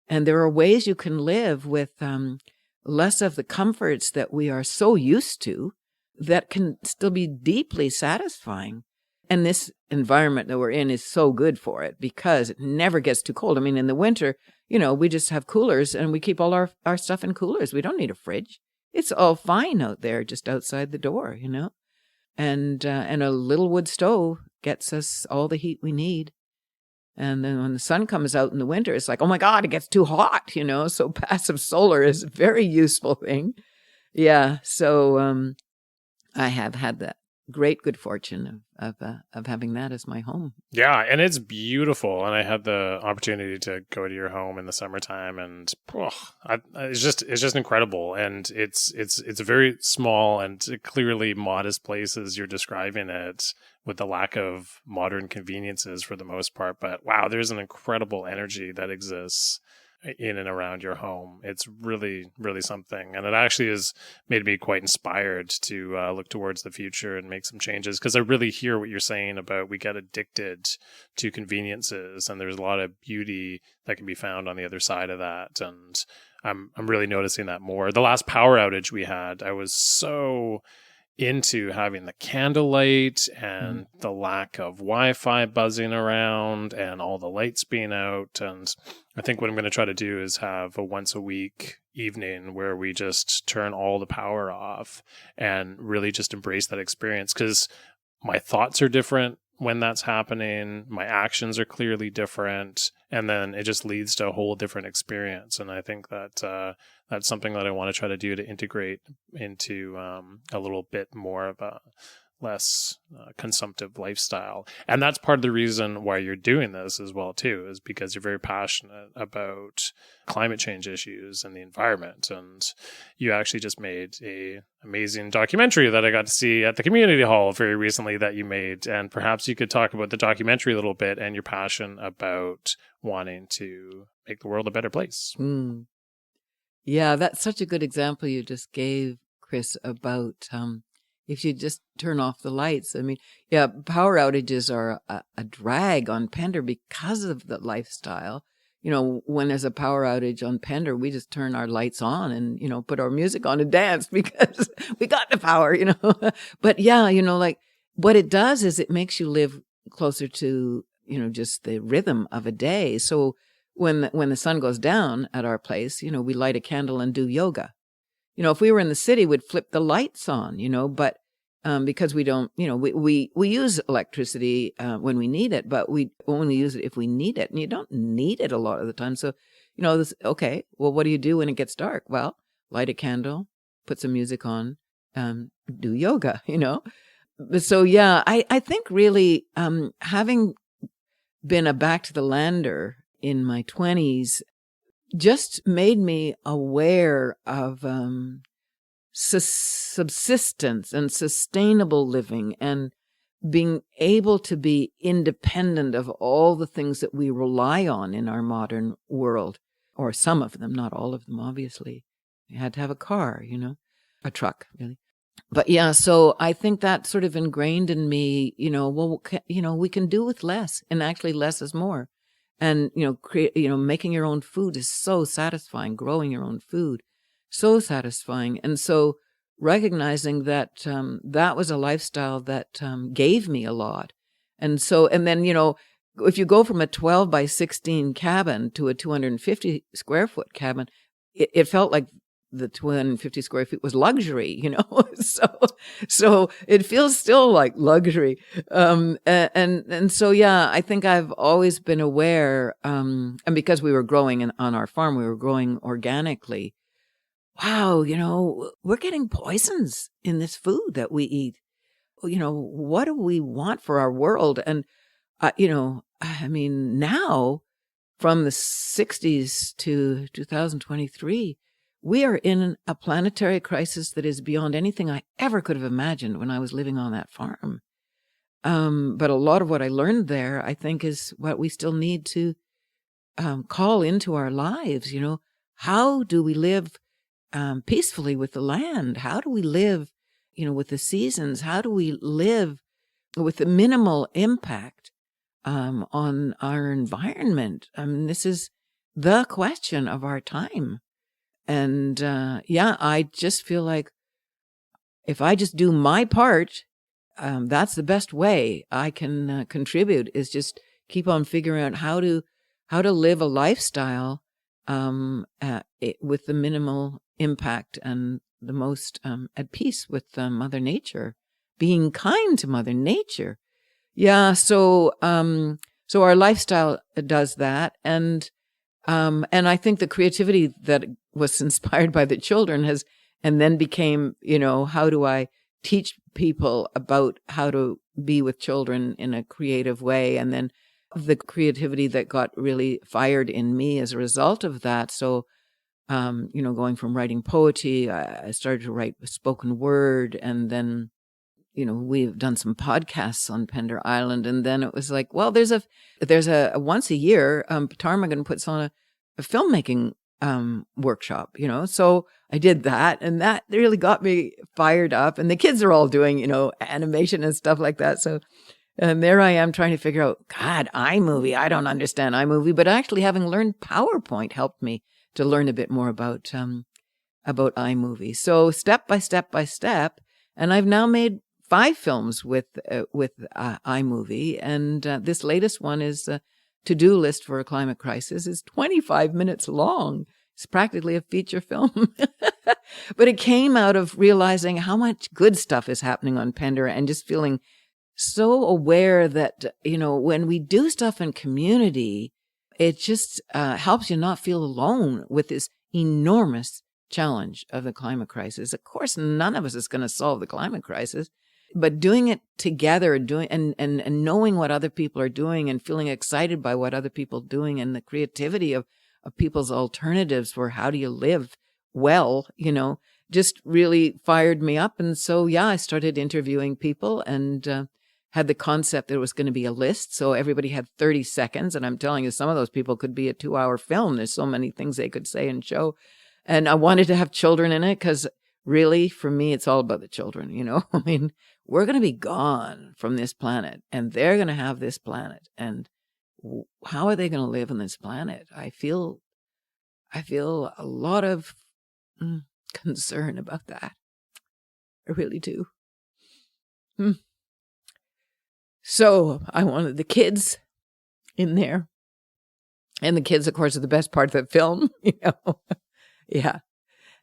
And there are ways you can live with less of the comforts that we are so used to that can still be deeply satisfying. And this environment that we're in is so good for it because it never gets too cold. I mean, in the winter, we just have coolers and we keep all our stuff in coolers. We don't need a fridge. It's all fine out there just outside the door, And a little wood stove gets us all the heat we need. And then when the sun comes out in the winter, it's like, oh my God, it gets too hot, So passive solar is a very useful thing. Yeah. So I have had that great good fortune of having that as my home. Yeah, and it's beautiful. And I had the opportunity to go to your home in the summertime, and it's just incredible. And it's a very small and clearly modest place as you're describing it, with the lack of modern conveniences for the most part. But wow, there's an incredible energy that exists in and around your home. It's really, really something. And it actually has made me quite inspired to look towards the future and make some changes, because I really hear what you're saying about we get addicted to conveniences, and there's a lot of beauty that can be found on the other side of that. And I'm really noticing that more. The last power outage we had, I was so into having the candlelight and the lack of Wi-Fi buzzing around and all the lights being out. And I think what I'm going to try to do is have a once a week evening where we just turn all the power off and really just embrace that experience, because my thoughts are different when that's happening. My actions are clearly different. And then it just leads to a whole different experience. And I think that that's something that I want to try to do to integrate into a little bit more of a less consumptive lifestyle. And that's part of the reason why you're doing this as well, too, is because you're very passionate about climate change issues and the environment. And you actually just made a amazing documentary that I got to see at the community hall very recently that you made. And perhaps you could talk about the documentary a little bit and your passion about wanting to make the world a better place. Yeah, that's such a good example you just gave, Chris, about if you just turn off the lights. I mean, yeah, power outages are a drag on Pender because of the lifestyle. You know, when there's a power outage on Pender, we just turn our lights on and, you know, put our music on and dance because we got the power, you know. But yeah, you know, like what it does is it makes you live closer to, you know, just the rhythm of a day. So when the sun goes down at our place, you know, we light a candle and do yoga. You know, if we were in the city, we'd flip the lights on, you know, but because we don't, you know, we use electricity when we need it, but we only use it if we need it. And you don't need it a lot of the time. So, you know, okay, well, what do you do when it gets dark? Well, light a candle, put some music on, do yoga, you know. So, yeah, I think really having been a back to the lander in my 20s just made me aware of subsistence and sustainable living and being able to be independent of all the things that we rely on in our modern world, or some of them, not all of them, obviously. You had to have a car, you know, a truck, really. But yeah, so I think that sort of ingrained in me, you know, well, you know, we can do with less, and actually less is more. And, you know, making your own food is so satisfying, growing your own food, so satisfying. And so recognizing that that was a lifestyle that gave me a lot. And so, and then, you know, if you go from a 12 by 16 cabin to a 250 square foot cabin, it felt like the 250 square feet was luxury, you know. So it feels still like luxury. And so, yeah, I think I've always been aware, and because we were growing on our farm, we were growing organically. Wow, you know, we're getting poisons in this food that we eat. You know, what do we want for our world? And, you know, I mean, now from the 60s to 2023, we are in a planetary crisis that is beyond anything I ever could have imagined when I was living on that farm. But a lot of what I learned there, I think, is what we still need to call into our lives. You know, how do we live peacefully with the land? How do we live, you know, with the seasons? How do we live with the minimal impact on our environment? I mean, this is the question of our time. And yeah, I just feel like if I just do my part, that's the best way I can contribute, is just keep on figuring out how to live a lifestyle with the minimal impact and the most at peace with Mother Nature, being kind to Mother Nature. Yeah, so our lifestyle does that, and I think the creativity that was inspired by the children and then became, you know, how do I teach people about how to be with children in a creative way? And then the creativity that got really fired in me as a result of that. So, you know, going from writing poetry, I started to write spoken word, and then, you know, we've done some podcasts on Pender Island, and then it was like, well, there's a once a year, Ptarmigan puts on a filmmaking workshop, you know. So I did that, and that really got me fired up. And the kids are all doing, you know, animation and stuff like that. So, and there I am trying to figure out, God, iMovie. I don't understand iMovie, but actually having learned PowerPoint helped me to learn a bit more about iMovie. So step by step by step, And I've now made 5 films with iMovie, and this latest one is to-do list for a climate crisis is 25 minutes long. It's practically a feature film. But it came out of realizing how much good stuff is happening on Pender and just feeling so aware that, when we do stuff in community, it just helps you not feel alone with this enormous challenge of the climate crisis. Of course, none of us is going to solve the climate crisis, but doing it together, and knowing what other people are doing and feeling excited by what other people are doing and the creativity of people's alternatives for how do you live well, just really fired me up. And so, I started interviewing people and had the concept that it was going to be a list. So everybody had 30 seconds. And I'm telling you, some of those people could be a 2-hour film. There's so many things they could say and show. And I wanted to have children in it because really, for me, it's all about the children, I mean, we're going to be gone from this planet and they're going to have this planet. And how are they going to live on this planet? I feel a lot of concern about that. I really do. So I wanted the kids in there. And the kids, of course, are the best part of the film, Yeah.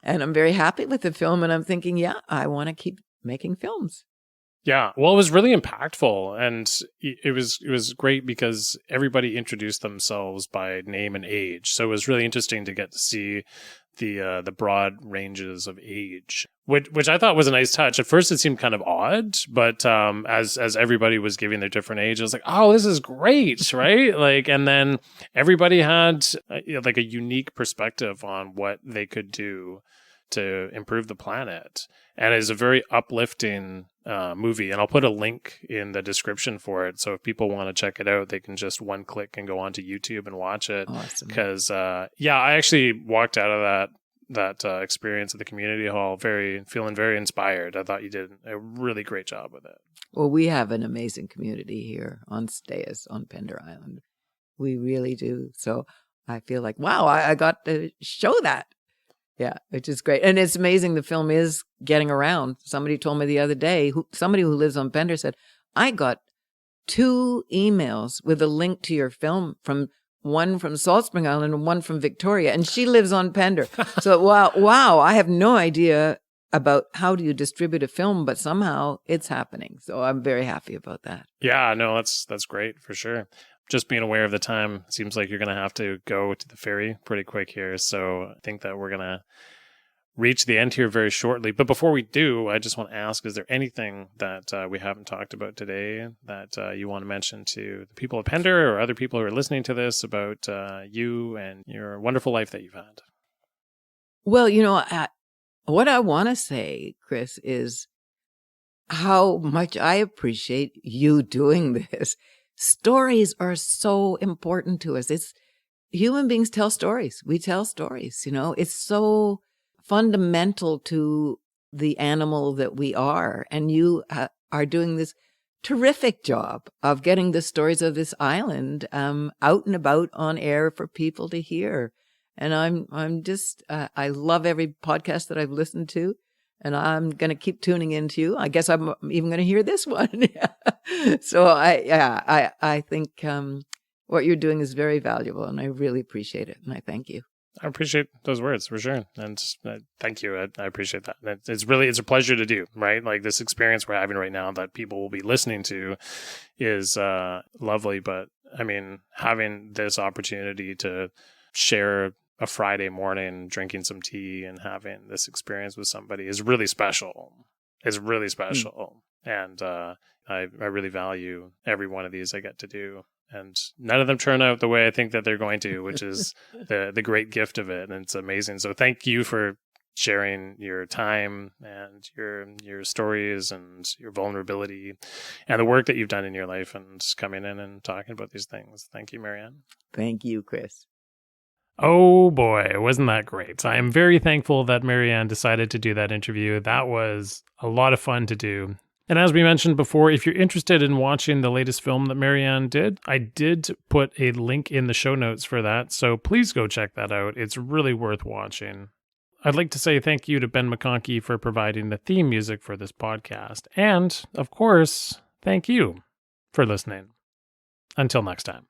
And I'm very happy with the film. And I'm thinking, I want to keep making films. Yeah. Well, it was really impactful. And it was great because everybody introduced themselves by name and age. So it was really interesting to get to see the broad ranges of age, which I thought was a nice touch. At first, it seemed kind of odd, but as everybody was giving their different age, I was like, "Oh, this is great!" Right? And then everybody had like a unique perspective on what they could do to improve the planet, and it's a very uplifting movie. And I'll put a link in the description for it, so if people want to check it out, they can just one click and go onto YouTube and watch it. Awesome. Because I actually walked out of that experience at the community hall feeling very inspired. I thought you did a really great job with it. Well, we have an amazing community here on Stayas on Pender Island. We really do. So I feel like, wow, I got to show that. Yeah, which is great. And it's amazing the film is getting around. Somebody told me the other day, somebody who lives on Pender said, I got 2 emails with a link to your film, from one from Salt Spring Island and one from Victoria. And she lives on Pender. So, wow, I have no idea about how do you distribute a film, but somehow it's happening. So I'm very happy about that. Yeah, no, that's great for sure. Just being aware of the time, seems like you're going to have to go to the ferry pretty quick here. So I think that we're going to reach the end here very shortly. But before we do, I just want to ask, is there anything that we haven't talked about today that you want to mention to the people of Pender or other people who are listening to this about you and your wonderful life that you've had? Well, what I want to say, Chris, is how much I appreciate you doing this. Stories are so important to us. Human beings tell stories. We tell stories, It's so fundamental to the animal that we are. And you are doing this terrific job of getting the stories of this island out and about on air for people to hear. And I'm just, I love every podcast that I've listened to. And I'm going to keep tuning into you. I guess I'm even going to hear this one. So I think what you're doing is very valuable, and I really appreciate it. And I thank you. I appreciate those words for sure. And thank you. I appreciate that. It's a pleasure to do, right? Like this experience we're having right now that people will be listening to is lovely. But I mean, having this opportunity to share a Friday morning, drinking some tea and having this experience with somebody is really special. It's really special. And I really value every one of these I get to do. And none of them turn out the way I think that they're going to, which is the great gift of it. And it's amazing. So thank you for sharing your time and your stories and your vulnerability and the work that you've done in your life and coming in and talking about these things. Thank you, Marianne. Thank you, Chris. Oh boy, wasn't that great? I am very thankful that Marianne decided to do that interview. That was a lot of fun to do. And as we mentioned before, if you're interested in watching the latest film that Marianne did, I did put a link in the show notes for that. So please go check that out. It's really worth watching. I'd like to say thank you to Ben McConkey for providing the theme music for this podcast. And, of course, thank you for listening. Until next time.